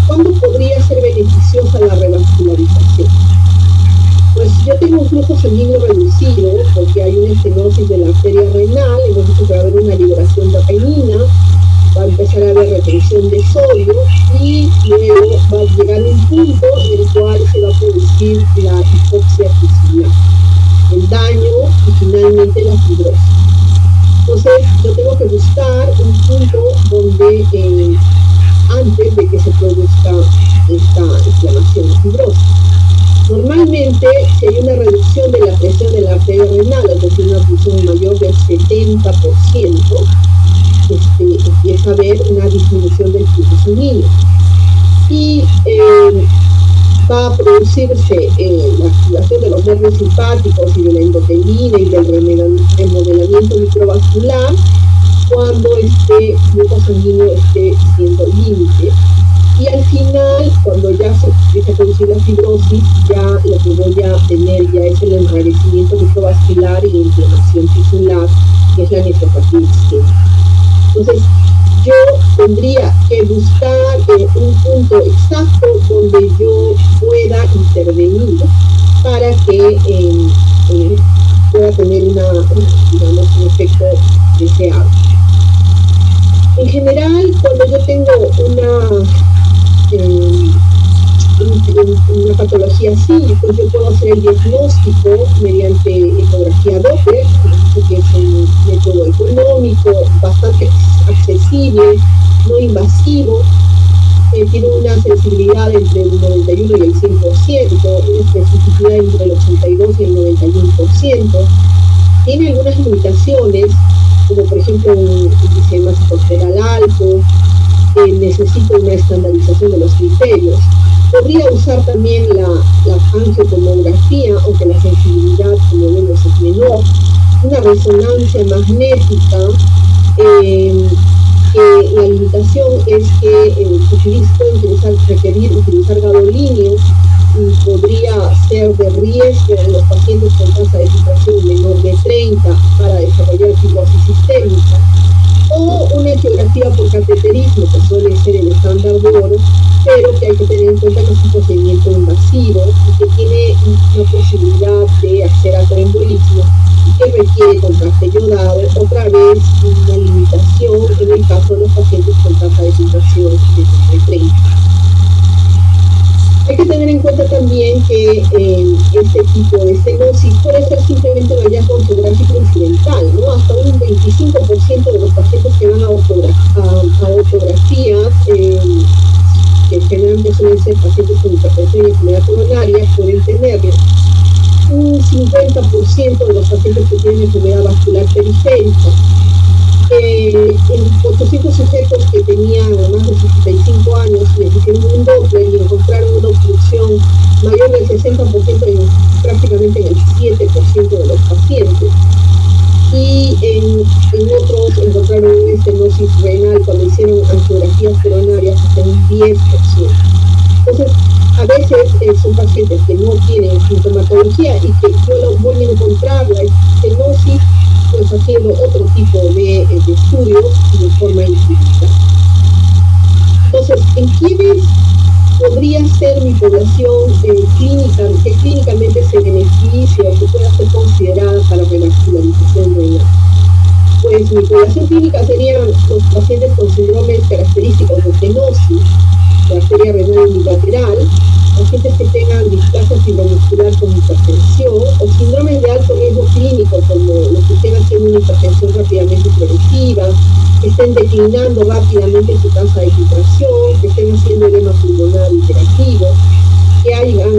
¿Cuándo podría ser beneficiosa la revascularización? Pues yo tengo un flujo sanguíneo reducido porque hay una estenosis de la arteria renal, hemos dicho que va a haber una liberación de renina, va a empezar a haber retención de sodio y luego va a llegar un punto en el cual se va a producir la hipoxia tisular, el daño y finalmente la fibrosis. Entonces yo tengo que buscar un punto donde antes de que se produzca esta inflamación o fibrosis. Normalmente, si hay una reducción de la presión de la arteria renal, es decir, una reducción mayor del 70%, empieza a haber una disminución del flujo sanguíneo. Y va a producirse la activación de los nervios simpáticos y de la endotelina y del remodelamiento microvascular cuando este flujo sanguíneo esté siendo límite. Y al final, cuando ya se empieza a producir la fibrosis, ya lo que voy a tener ya es el enrarecimiento microvascular y la inflamación tisular, que es la nefropatía isquémica. Entonces, yo tendría que buscar un punto exacto donde yo pueda intervenir para que pueda tener un efecto deseado. En general, cuando yo tengo una patología así, pues yo puedo hacer el diagnóstico mediante ecografía Doppler, que es un método económico, bastante accesible, no invasivo, tiene una sensibilidad entre el 91 y el 100%, una especificidad entre el 82 y el 91%, tiene algunas limitaciones, como por ejemplo un índice de masa corporal alto, necesita una estandarización de los criterios. Podría usar también la angiotomografía, aunque la sensibilidad, como vemos, es menor. Una resonancia magnética, la limitación es que puede requerir utilizar gadolinios y podría ser de riesgo en los pacientes con tasa de filtración menor de 30 para desarrollar fibrosis sistémica. o una angiografía por cateterismo, que suele ser el estándar de oro, pero que hay que tener en cuenta que es un procedimiento invasivo y que tiene una posibilidad de hacer atrembolismo y que requiere contraste yodado, otra vez una limitación en el caso de los pacientes con tasa de filtración de 30. Hay que tener en cuenta también que este tipo de estenosis puede ser simplemente un hallazgo ortográfico incidental, ¿no? Hasta un 25% de los pacientes que van a ortografías, que generalmente suelen ser pacientes con hipertensión y enfermedad coronaria, pueden tenerlo. Un 50% de los pacientes que tienen enfermedad vascular periférica. En 800 sujetos que tenían más de 65 años les hicieron un Doppler y encontraron una obstrucción mayor del 60% prácticamente en el 7% de los pacientes. Y en otros encontraron una estenosis renal cuando hicieron angiografías coronarias hasta un 10%. Entonces, a veces son pacientes que no tienen sintomatología y que yo voy a encontrar la estenosis pues haciendo otro tipo de estudios de forma individual. Entonces, ¿en quiénes podría ser mi población clínica, que clínicamente se beneficia o que pueda ser considerada para revascularización renal? Pues mi población clínica serían los pacientes con síndromes característicos de estenosis, de arteria renal unilateral, pacientes que tengan displasia fibromuscular con hipertensión o síndromes de alto riesgo clínico como los que estén haciendo una hipertensión rápidamente progresiva, que estén declinando rápidamente su tasa de filtración, que estén haciendo edema pulmonar hiperactivo, que hayan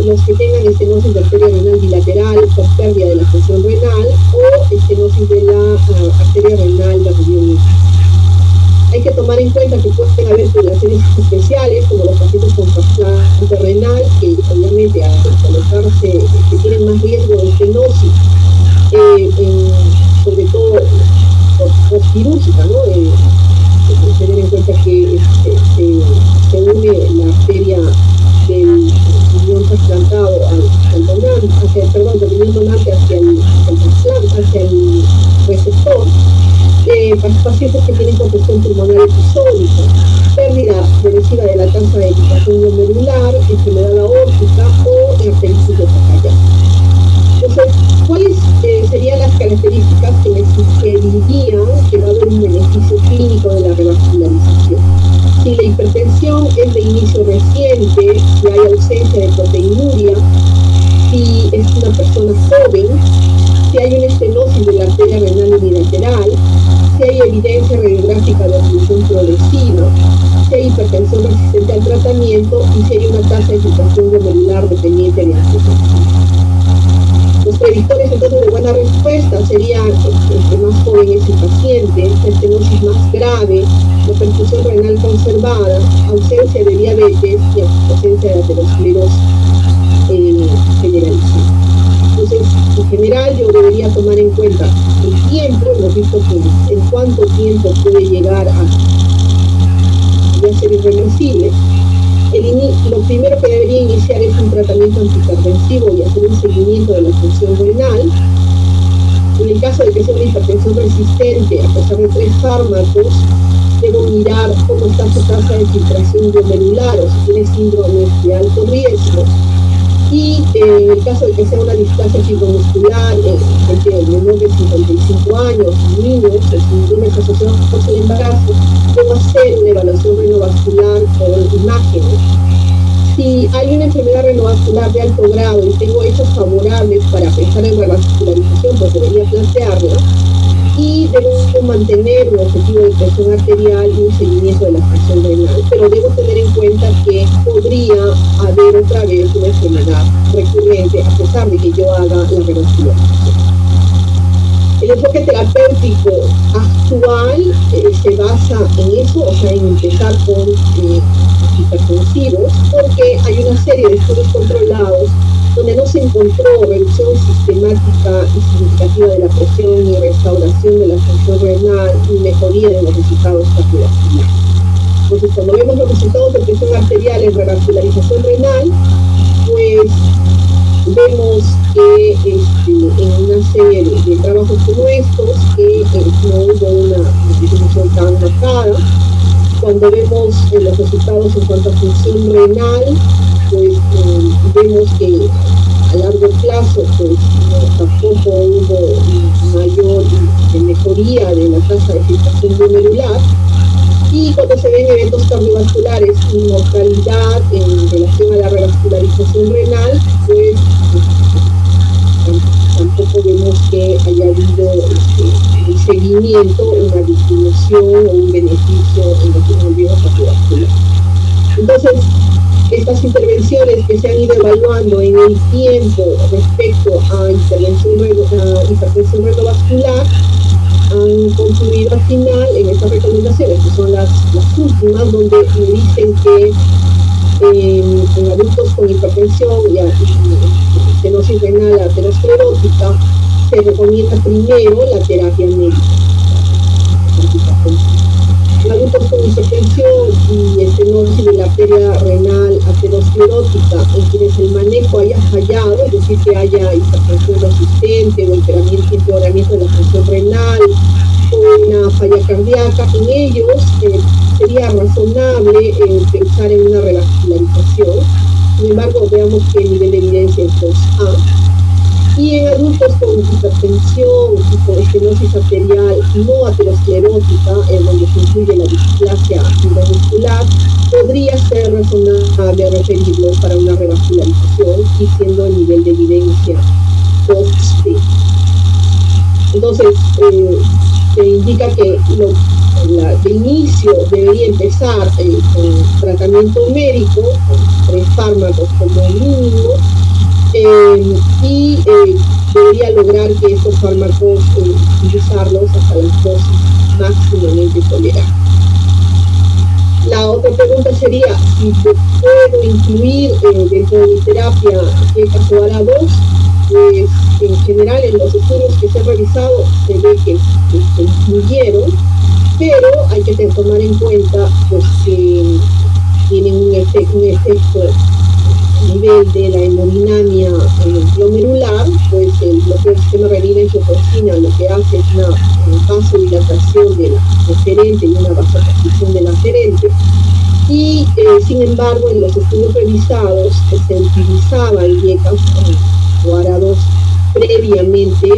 los que tengan estenosis de arteria renal bilateral con pérdida de la función renal o estenosis de la arteria renal de región. Hay que tomar en cuenta que pueden haber poblaciones especiales, como los pacientes con trasplante renal, que obviamente al colocarse, que tienen más riesgo de estenosis, sobre todo postquirúrgica, ¿no? Tener en cuenta que se une la arteria del riñón trasplantado al donante, del riñón donante hacia el trasplante, hacia el receptor. Pacientes que tienen congestión pulmonar episódica, pérdida progresiva de la tasa de filtración glomerular, enfermedad aórtica o arteritis esofágica. Entonces, ¿cuáles serían las características que me sugerirían que va a haber un beneficio clínico de la revascularización? Si la hipertensión es de inicio reciente, si hay ausencia de proteinuria, si es una persona joven, si hay una estenosis de la arteria renal unilateral, si hay evidencia radiográfica de obstrucción progresiva, si hay hipertensión resistente al tratamiento y si hay una tasa de filtración glomerular dependiente de angiotensina. Los predictores entonces de buena respuesta serían el más joven es el paciente, la estenosis más grave, la perfusión renal conservada, ausencia de diabetes y ausencia de aterosclerosis generalizada. Entonces, en general, yo debería tomar en cuenta el tiempo, hemos visto que en cuánto tiempo puede llegar a ser irreversible. Lo primero que debería iniciar es un tratamiento antihipertensivo y hacer un seguimiento de la función renal. En el caso de que sea una hipertensión resistente, a pesar de 3 fármacos, debo mirar cómo está su tasa de filtración glomerular o si tiene síndromes de alto riesgo. Y en el caso de que sea una displasia fibromuscular, gente menor de 55 años, niños, síndromes asociados con el embarazo, debo hacer una evaluación renovascular por imágenes. Si hay una enfermedad renovascular de alto grado y tengo hechos favorables para pensar en revascularización, pues debería plantearla. Y debo mantener un objetivo de presión arterial y un seguimiento de la función renal, pero debo tener en cuenta que podría haber otra vez una enfermedad recurrente a pesar de que yo haga la revascularización. El enfoque terapéutico actual se basa en eso, o sea, en empezar con hipertensivos, porque hay una serie de estudios controlados donde no se encontró reducción sistemática y significativa de la presión ni restauración de la función renal ni mejoría de los resultados cardiovasculares. Entonces, cuando vemos los resultados de presión arterial en revascularización renal, pues vemos que en una serie de trabajos como estos que no hubo una distribución tan marcada. Cuando vemos los resultados en cuanto a función renal, pues vemos que a largo plazo pues tampoco hubo mayor mejoría de la tasa de filtración glomerular. Y cuando se ven eventos cardiovasculares y mortalidad en relación a la revascularización renal, pues tampoco vemos que haya habido un seguimiento, una disminución o un beneficio en el riesgo cardiovascular. Entonces, estas intervenciones que se han ido evaluando en el tiempo respecto a hipertensión renovascular han concluido al final en estas recomendaciones, que son las últimas, donde me dicen que en adultos con hipertensión y estenosis renal aterosclerótica se recomienda primero la terapia médica. En adultos con hipertensión y estenosis de la arteria renal aterosclerótica, en quienes el manejo haya fallado, es decir, que haya hipertensión resistente o empeoramiento de la función renal o una falla cardíaca, en ellos sería razonable pensar en una revascularización. Sin embargo, veamos que el nivel de evidencia es 2A. Y en adultos con hipertensión y con estenosis arterial no aterosclerótica, en donde se incluye la displasia intramuscular, podría ser razonable referirlo para una revascularización y siendo el nivel de evidencia 2B. Entonces, se indica que de inicio debería empezar con tratamiento médico, con 3 fármacos como mínimo, y debería lograr que estos fármacos utilizarlos hasta las dosis máximamente tolerables. La otra pregunta sería si puedo incluir dentro de mi terapia GECAS-OARA2. Pues en general en los estudios que se han revisado se ve que se incluyeron, pero hay que tomar en cuenta pues que tienen un efecto a nivel de la hemodinamia glomerular, pues el bloqueo del sistema renina angiotensina lo que hace es una vasodilatación de la referente y una vasoconstricción de la aferente. Y sin embargo en los estudios revisados se utilizaba el GECAS o ARA2 previamente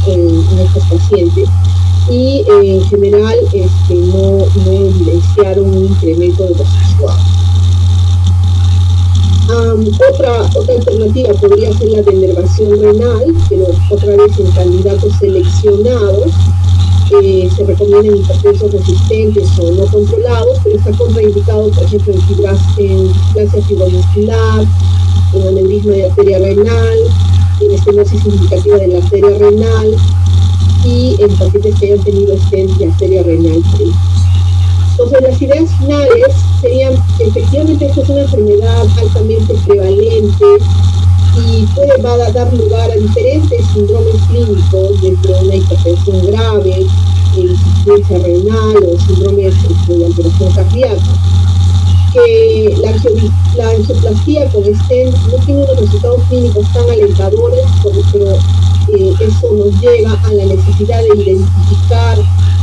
en estos pacientes y en general no evidenciaron un incremento de los suaves. Otra alternativa podría ser la denervación renal, pero otra vez en candidatos seleccionados. Se recomienda en hipertensos resistentes o no controlados, pero está contraindicado, por ejemplo, en displasia fibromuscular, en aneurisma de arteria renal, en estenosis significativa de la arteria renal y en pacientes que hayan tenido stent de arteria renal previa. Entonces, las ideas finales serían, efectivamente, esta es una enfermedad altamente prevalente y puede dar lugar a diferentes síndromes clínicos, desde una hipertensión grave, insuficiencia renal o síndromes de alteración cardíaca. Que la angioplastía con stent no tiene unos resultados clínicos tan alentadores, pero eso nos lleva a la necesidad de identificar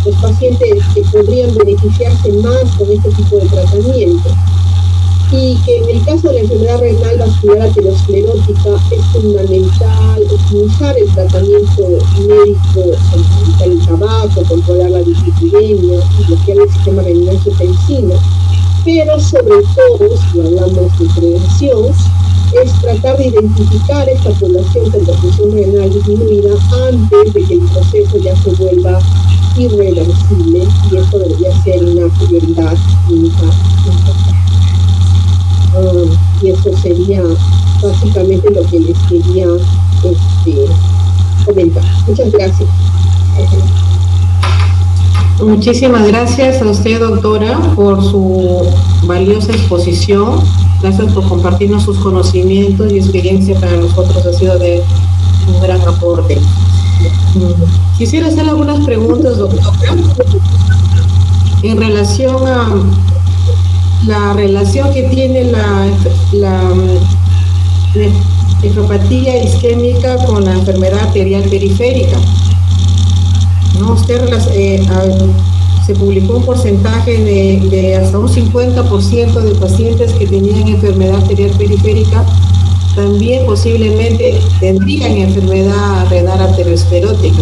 los pacientes que podrían beneficiarse más con este tipo de tratamiento. Y que en el caso de la enfermedad renal vascular aterosclerótica es fundamental optimizar el tratamiento médico, evitar el tabaco, controlar la dislipidemia y bloquear el sistema renina angiotensina. Pero sobre todo, si hablamos de prevención, es tratar de identificar esta población con perfusión renal disminuida antes de que el proceso ya se vuelva irreversible, y esto debería ser una prioridad clínica importante. Y eso sería básicamente lo que les quería comentar. Muchas gracias. Muchísimas gracias a usted, doctora, por su valiosa exposición. Gracias por compartirnos sus conocimientos y experiencia. Para nosotros ha sido de un gran aporte. Quisiera hacer algunas preguntas, doctora, en relación a la relación que tiene nefropatía isquémica con la enfermedad arterial periférica. ¿No? Se publicó un porcentaje de hasta un 50% de pacientes que tenían enfermedad arterial periférica también posiblemente tendrían enfermedad renal arteriosclerótica,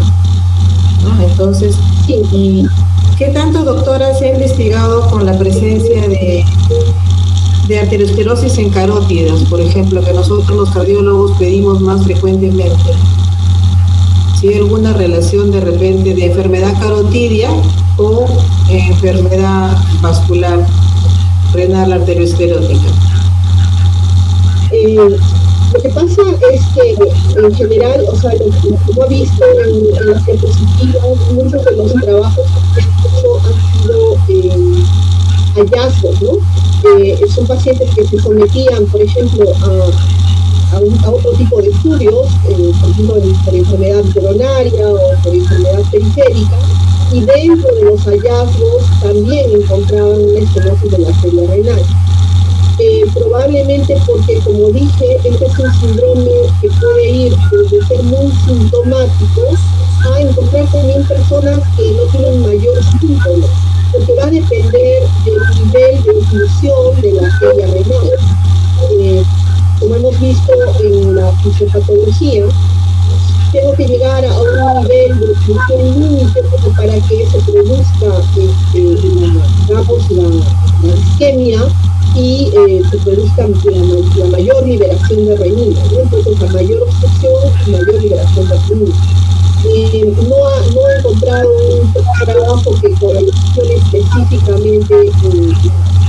¿no? Entonces, ¿y qué tanto, doctora, se ha investigado con la presencia de arteriosclerosis en carótidas, por ejemplo, que nosotros los cardiólogos pedimos más frecuentemente? Si hay alguna relación de repente de enfermedad carotidia o enfermedad vascular renal arteriosclerótica. Lo que pasa es que en general, o sea, lo que hemos visto en las diapositivas, muchos de los trabajos que han sido hallazgos, ¿no? Son pacientes que se sometían, por ejemplo, a otro tipo de estudios, por ejemplo, por enfermedad coronaria o por enfermedad periférica, y dentro de los hallazgos también encontraban una estenosis de la arteria renal. Probablemente porque, como dije, este es un síndrome que puede ir desde ser muy sintomático a encontrar también personas que no tienen mayores síntomas, porque va a depender del nivel de oclusión de la arteria renal. Como hemos visto en la fisiopatología, tengo que llegar a un nivel de oclusión límite para que se produzca la isquemia y se produzca la mayor liberación de renina, ¿no? Entonces, a mayor obstrucción, mayor liberación de renina. No he encontrado un trabajo que correlacione específicamente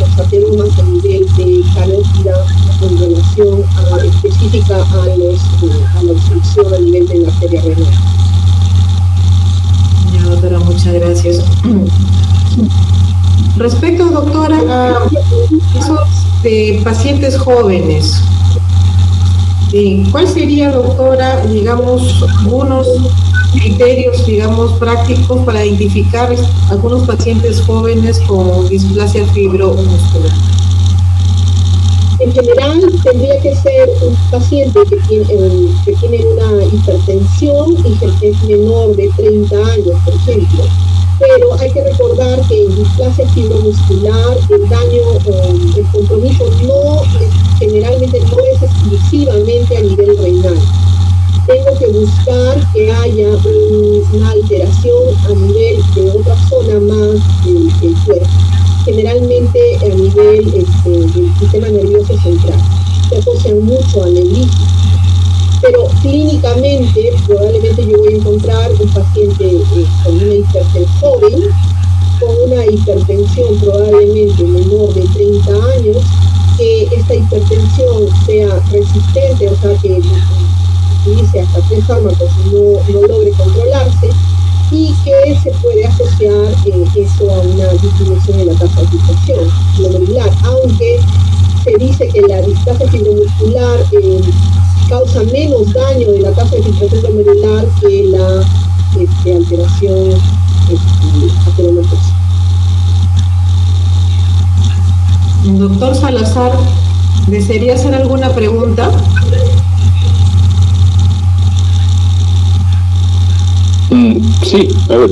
los ateromas a nivel de carótida en relación específica a la obstrucción a nivel de la arteria renal. Ya, doctora, muchas gracias. Respecto, doctora, a esos pacientes jóvenes, ¿cuál sería, doctora, digamos, algunos criterios, digamos, prácticos para identificar algunos pacientes jóvenes con displasia fibromuscular? En general, tendría que ser un paciente que tiene una hipertensión y que es menor de 30 años, por ejemplo. Pero hay que recordar que en displasia fibromuscular el daño, el compromiso generalmente no es exclusivamente a nivel renal. Tengo que buscar que haya una alteración a nivel de otra zona más del cuerpo, generalmente a nivel del sistema nervioso central. Se asocian mucho a neuritis. Pero clínicamente, probablemente yo voy a encontrar un paciente con una hipertensión joven, con una hipertensión probablemente menor de 30 años, que esta hipertensión sea resistente, o sea, que utilice hasta 3 fármacos y no logre controlarse, y que se puede asociar eso a una disminución en la tasa de filtración glomerular, aunque se dice que la displasia fibromuscular causa menos daño de la tasa de filtración glomerular que la alteración ateromatosa. Doctor Salazar, ¿desearía hacer alguna pregunta? Sí, a ver.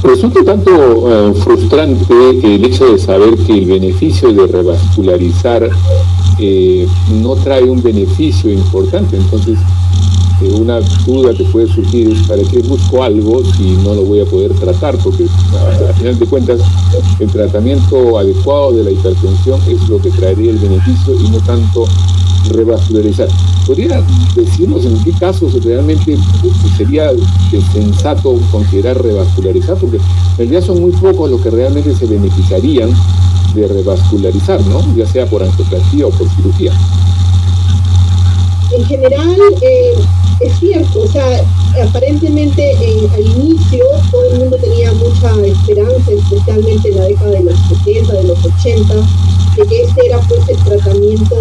Resulta tanto frustrante el hecho de saber que el beneficio de revascularizar no trae un beneficio importante. Entonces, una duda que puede surgir es: ¿para qué busco algo si no lo voy a poder tratar? Porque al final de cuentas el tratamiento adecuado de la hipertensión es lo que traería el beneficio y no tanto revascularizar. ¿Podría decirnos en qué casos realmente sería sensato considerar revascularizar? Porque en realidad son muy pocos los que realmente se beneficiarían de revascularizar, ¿no? Ya sea por angioplastia o por cirugía. En general, es cierto, o sea, aparentemente al inicio todo el mundo tenía mucha esperanza, especialmente en la década de los 70, de los 80, de que este era pues el tratamiento,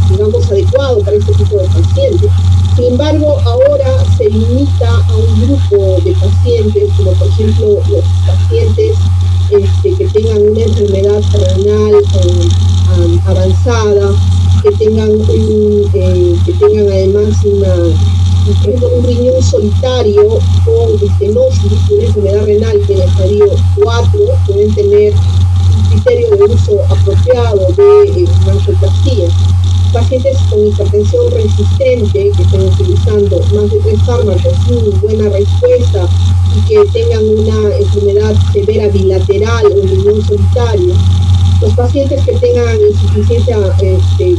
digamos, adecuado para este tipo de pacientes. Sin embargo, ahora se limita a un grupo de pacientes, como por ejemplo los pacientes que tengan una enfermedad renal avanzada, que que tengan además por ejemplo, un riñón solitario con estenosis, una enfermedad renal en el estadio 4, pueden tener un criterio de uso apropiado de angioplastia. Pacientes con hipertensión resistente que estén utilizando más de 3 fármacos sin buena respuesta y que tengan una enfermedad severa bilateral o riñón solitario. Los pacientes que tengan insuficiencia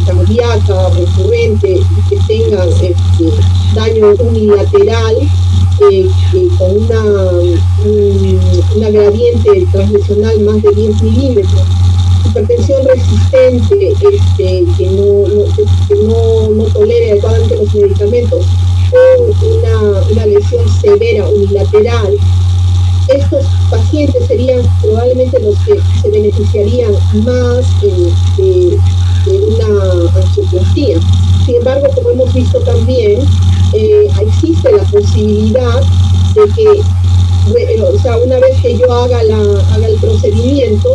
cardíaca recurrente y que tengan daño unilateral con una gradiente translesional más de 10 milímetros, hipertensión resistente que no tolere adecuadamente los medicamentos, o una lesión severa unilateral, estos pacientes serían probablemente los que se beneficiarían más de una angioplastia. Sin embargo, como hemos visto también, existe la posibilidad de que, una vez que yo haga el procedimiento,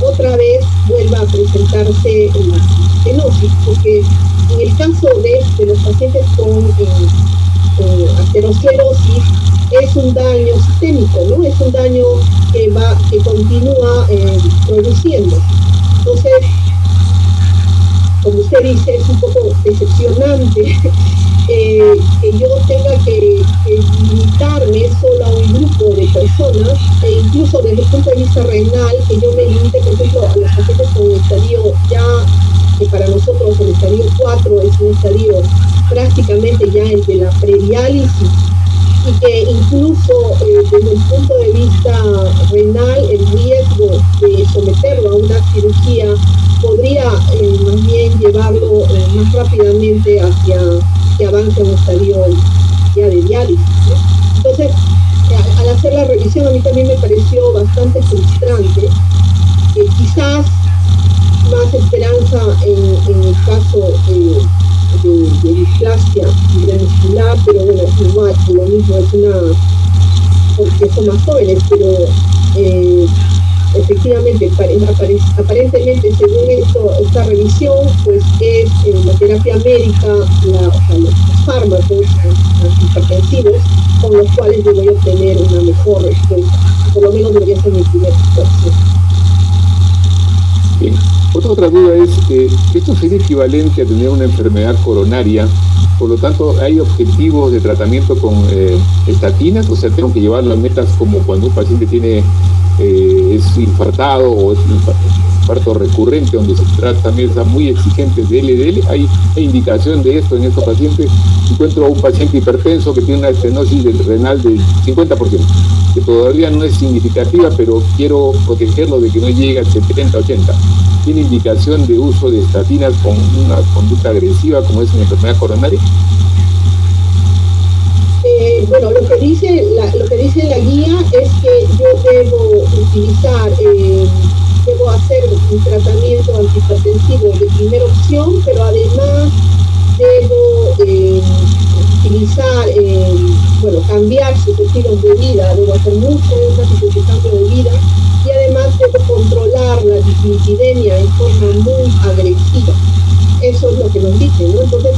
otra vez vuelva a presentarse la estenosis, porque en el caso de los pacientes con aterosclerosis, es un daño sistémico, ¿no? Es un daño que continúa produciendo. Entonces, como usted dice, es un poco decepcionante que yo tenga que limitarme solo a un grupo de personas, e incluso desde el punto de vista renal, que yo me limite, por ejemplo, a los pacientes con estadio que para nosotros el estadio 4 es un estadio prácticamente ya el de la prediálisis, y que incluso desde el punto de vista renal el riesgo de someterlo a una cirugía podría más bien llevarlo más rápidamente hacia que avance a un estadio ya de diálisis, ¿no? Entonces, al hacer la revisión a mí también me pareció bastante frustrante, quizás más esperanza en el caso de displasia muscular, pero bueno, igual, lo mismo, porque son más jóvenes, pero efectivamente, aparentemente, según esta revisión, pues es la terapia médica, los fármacos antihipertensivos, con los cuales yo voy a obtener una mejor respuesta. Por lo menos debería ser mi primera situación. Bien. Otra duda es que esto sería equivalente a tener una enfermedad coronaria, por lo tanto hay objetivos de tratamiento con estatinas, o sea, tengo que llevar las metas como cuando un paciente es infartado o es infarto recurrente, donde se trata metas muy exigentes de LDL. ¿Hay indicación de esto en estos pacientes? Encuentro a un paciente hipertenso que tiene una estenosis renal del 50%, que todavía no es significativa, pero quiero protegerlo de que no llegue al 70-80%. ¿Tiene indicación de uso de estatinas con una conducta agresiva como es una enfermedad coronaria? Bueno, lo que dice la guía es que yo debo hacer un tratamiento antihipertensivo de primera opción, pero además debo utilizar, cambiar sus estilos de vida, debo hacer mucho énfasis en su cambio de vida, y además debo controlar la dislipidemia en forma muy agresiva. Eso es lo que nos dice, ¿no? Entonces,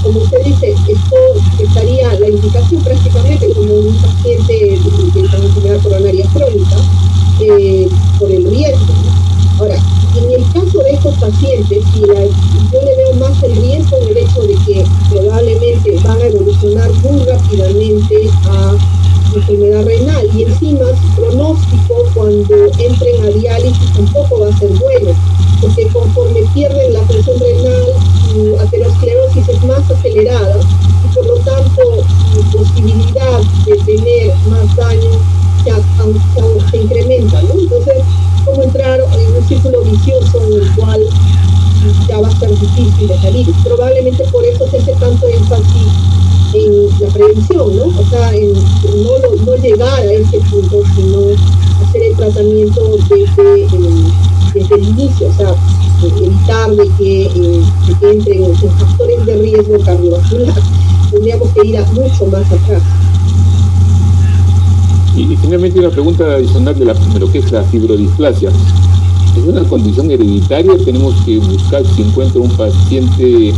como usted dice, esto estaría la indicación prácticamente como un paciente que está en enfermedad coronaria crónica, por el riesgo, ¿no? Ahora, en el caso de estos pacientes, yo le veo más el riesgo en el hecho de que probablemente van a evolucionar muy rápidamente a enfermedad renal, y encima su pronóstico cuando entren a diálisis tampoco va a ser bueno, porque conforme pierden la presión renal, su aterosclerosis es más acelerada y por lo tanto su posibilidad de tener más daño se incrementa, ¿no? Entonces, como entrar en un círculo vicioso en el cual ya va a ser difícil de salir. Probablemente por eso se hace tanto énfasis en la prevención, ¿no? O sea, en no llegar a ese punto, sino hacer el tratamiento desde el inicio, o sea, evitar de que entren en factores de riesgo cardiovascular. Tendríamos que ir mucho más atrás. Y finalmente una pregunta adicional de lo que es la fibrodisplasia. ¿Es una condición hereditaria? Tenemos que buscar, si encuentro un paciente,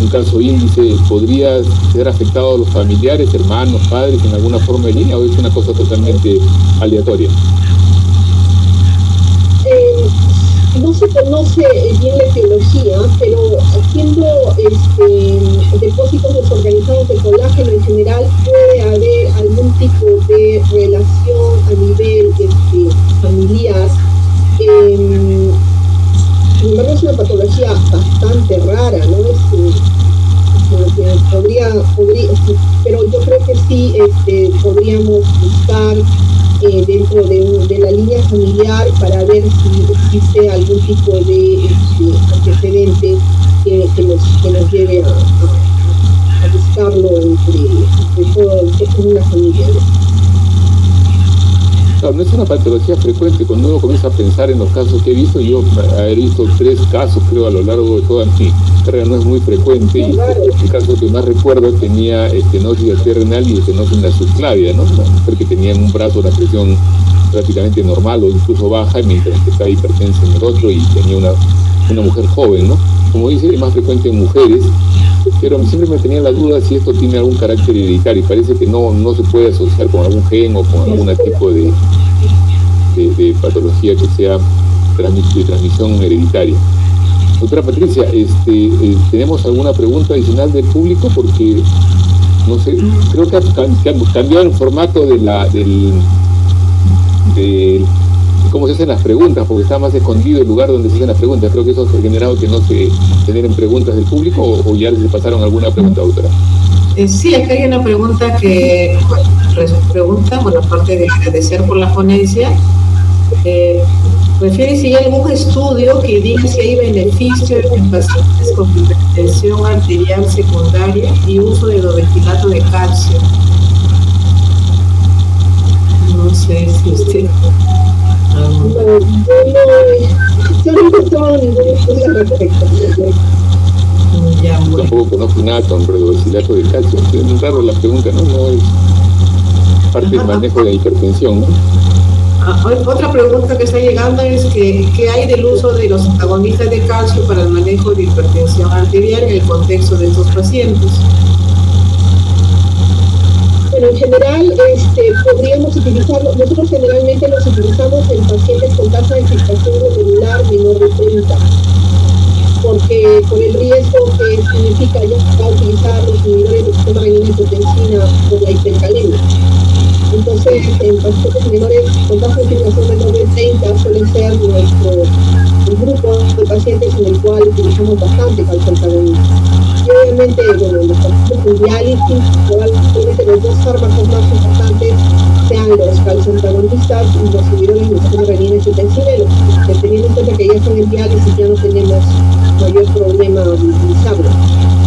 un caso índice, ¿podría ser afectado a los familiares, hermanos, padres, en alguna forma de línea, o es una cosa totalmente aleatoria? No se conoce bien la etiología, pero haciendo depósitos desorganizados de colágeno en general puede haber algún tipo de relación a nivel familiar. Sin embargo, es una patología bastante rara, ¿no? Pero yo creo que sí podríamos buscar dentro de la línea familiar para ver si existe algún tipo de antecedente que nos lleve a buscarlo entre toda una familia. Claro, no es una patología frecuente. Cuando uno comienza a pensar en los casos que he visto, yo he visto 3 casos, creo, a lo largo de toda mi carrera, no es muy frecuente, y el caso que más recuerdo tenía estenosis arterial y estenosis en la subclavia, ¿no? Una mujer que tenía en un brazo una presión prácticamente normal o incluso baja, mientras que estaba hipertensa en el otro, y tenía una mujer joven, ¿no? Como dice, es más frecuente en mujeres, pero siempre me tenía la duda si esto tiene algún carácter hereditario, y parece que no se puede asociar con algún gen o con algún tipo de patología que sea de transmisión hereditaria. Doctora Patricia, ¿tenemos alguna pregunta adicional del público? Porque, no sé, creo que ha cambiado el formato de cómo se hacen las preguntas, porque está más escondido el lugar donde se hacen las preguntas. Creo que eso ha generado que no se generen preguntas del público, o ya les pasaron alguna pregunta, doctora. Sí, acá hay una pregunta que aparte de agradecer por la ponencia, refiere si hay algún estudio que diga si hay beneficio en pacientes con hipertensión arterial secundaria y uso de dovetilato de calcio. No sé si usted... Yo no he encontrado ningún estudio al respecto. Ya, bueno. Tampoco conozco nada con dovetilato de calcio. Es muy raro la pregunta, ¿no? No es parte del manejo de la hipertensión, ¿no? Otra pregunta que está llegando es ¿qué hay del uso de los antagonistas de calcio para el manejo de hipertensión arterial en el contexto de estos pacientes? Bueno, en general podríamos utilizarlo. Nosotros generalmente los utilizamos en pacientes con tasa de filtración glomerular menor de 30, porque por el riesgo que significa ya utilizar los inhibidores del sistema renina-angiotensina por la hipercalemia. Entonces, en pacientes menores con tasa de filtración menor de 30 suele ser el grupo de pacientes en el cual utilizamos bastante calcio antagonista. Y obviamente, bueno, los pacientes con diálisis, probablemente los 2 fármacos más importantes sean los calcio antagonistas y los inhibidores del sistema renina-angiotensina, teniendo en cuenta que ya son en diálisis, ya no tenemos mayor problema de utilizarlo.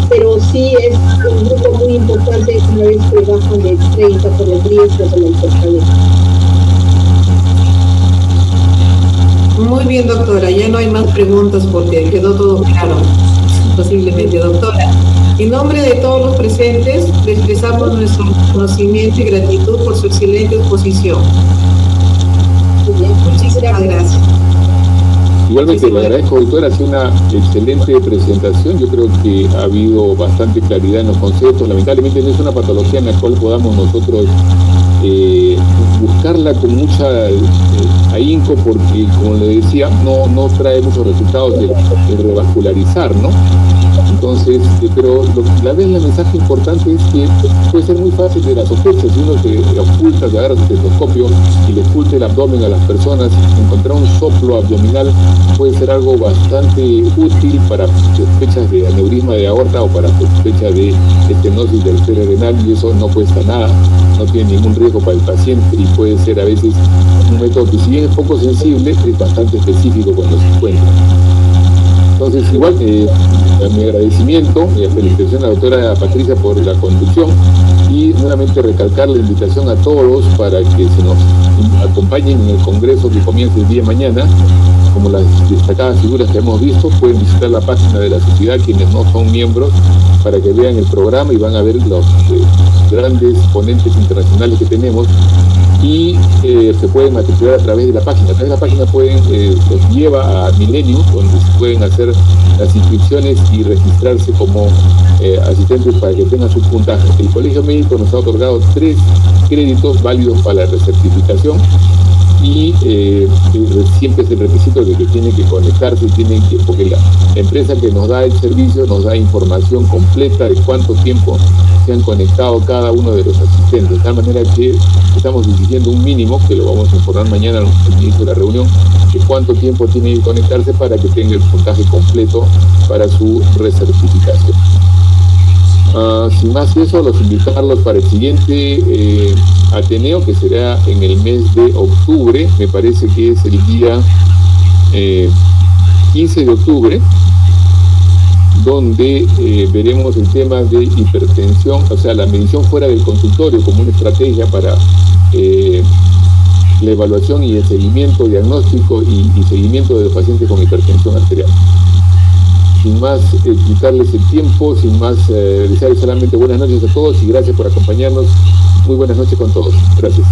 Pero sí es un grupo muy importante una vez que bajan de 30 por el riesgo de la hipercalemia. Muy bien, doctora, ya no hay más preguntas porque quedó todo claro, posiblemente, doctora. En nombre de todos los presentes, le expresamos nuestro reconocimiento y gratitud por su excelente exposición. Muchísimas gracias. Igualmente le agradezco, doctora, ha sido una excelente presentación. Yo creo que ha habido bastante claridad en los conceptos. Lamentablemente no es una patología en la cual podamos nosotros buscarla con mucha ahínco, porque, como le decía, no trae muchos resultados de revascularizar, ¿no? Entonces, pero la mensaje importante es que puede ser muy fácil de la sospecha. Si uno se oculta, se agarra su estetoscopio y le oculta el abdomen a las personas, encontrar un soplo abdominal puede ser algo bastante útil para sospechas de aneurisma de aorta o para sospechas de estenosis del arteria renal, y eso no cuesta nada, no tiene ningún riesgo para el paciente, y puede ser a veces un método que, si bien es poco sensible, es bastante específico cuando se encuentra. Entonces, igual, mi agradecimiento y felicitación a la doctora Patricia por la conducción, y nuevamente recalcar la invitación a todos para que se nos acompañen en el congreso que comienza el día de mañana. Como las destacadas figuras que hemos visto, pueden visitar la página de la sociedad quienes no son miembros, para que vean el programa y van a ver los grandes ponentes internacionales que tenemos, y se pueden matricular a través de la página. A través de la página los lleva a Milenio, donde se pueden hacer las inscripciones y registrarse como asistentes para que tengan su puntaje. El Colegio Médico nos ha otorgado 3 créditos válidos para la recertificación y siempre es el requisito de que tienen que conectarse, porque la empresa que nos da el servicio nos da información completa de cuánto tiempo se han conectado cada uno de los asistentes, de tal manera que estamos exigiendo un mínimo, que lo vamos a informar mañana al inicio de la reunión, de cuánto tiempo tiene que conectarse para que tenga el puntaje completo para su recertificación. Sin más que eso, los invitarlos para el siguiente Ateneo, que será en el mes de octubre, me parece que es el día 15 de octubre, donde veremos el tema de hipertensión, o sea, la medición fuera del consultorio como una estrategia para la evaluación y el seguimiento, diagnóstico y seguimiento de los pacientes con hipertensión arterial. Sin más quitarles el tiempo, sin más desearles solamente buenas noches a todos y gracias por acompañarnos. Muy buenas noches con todos. Gracias.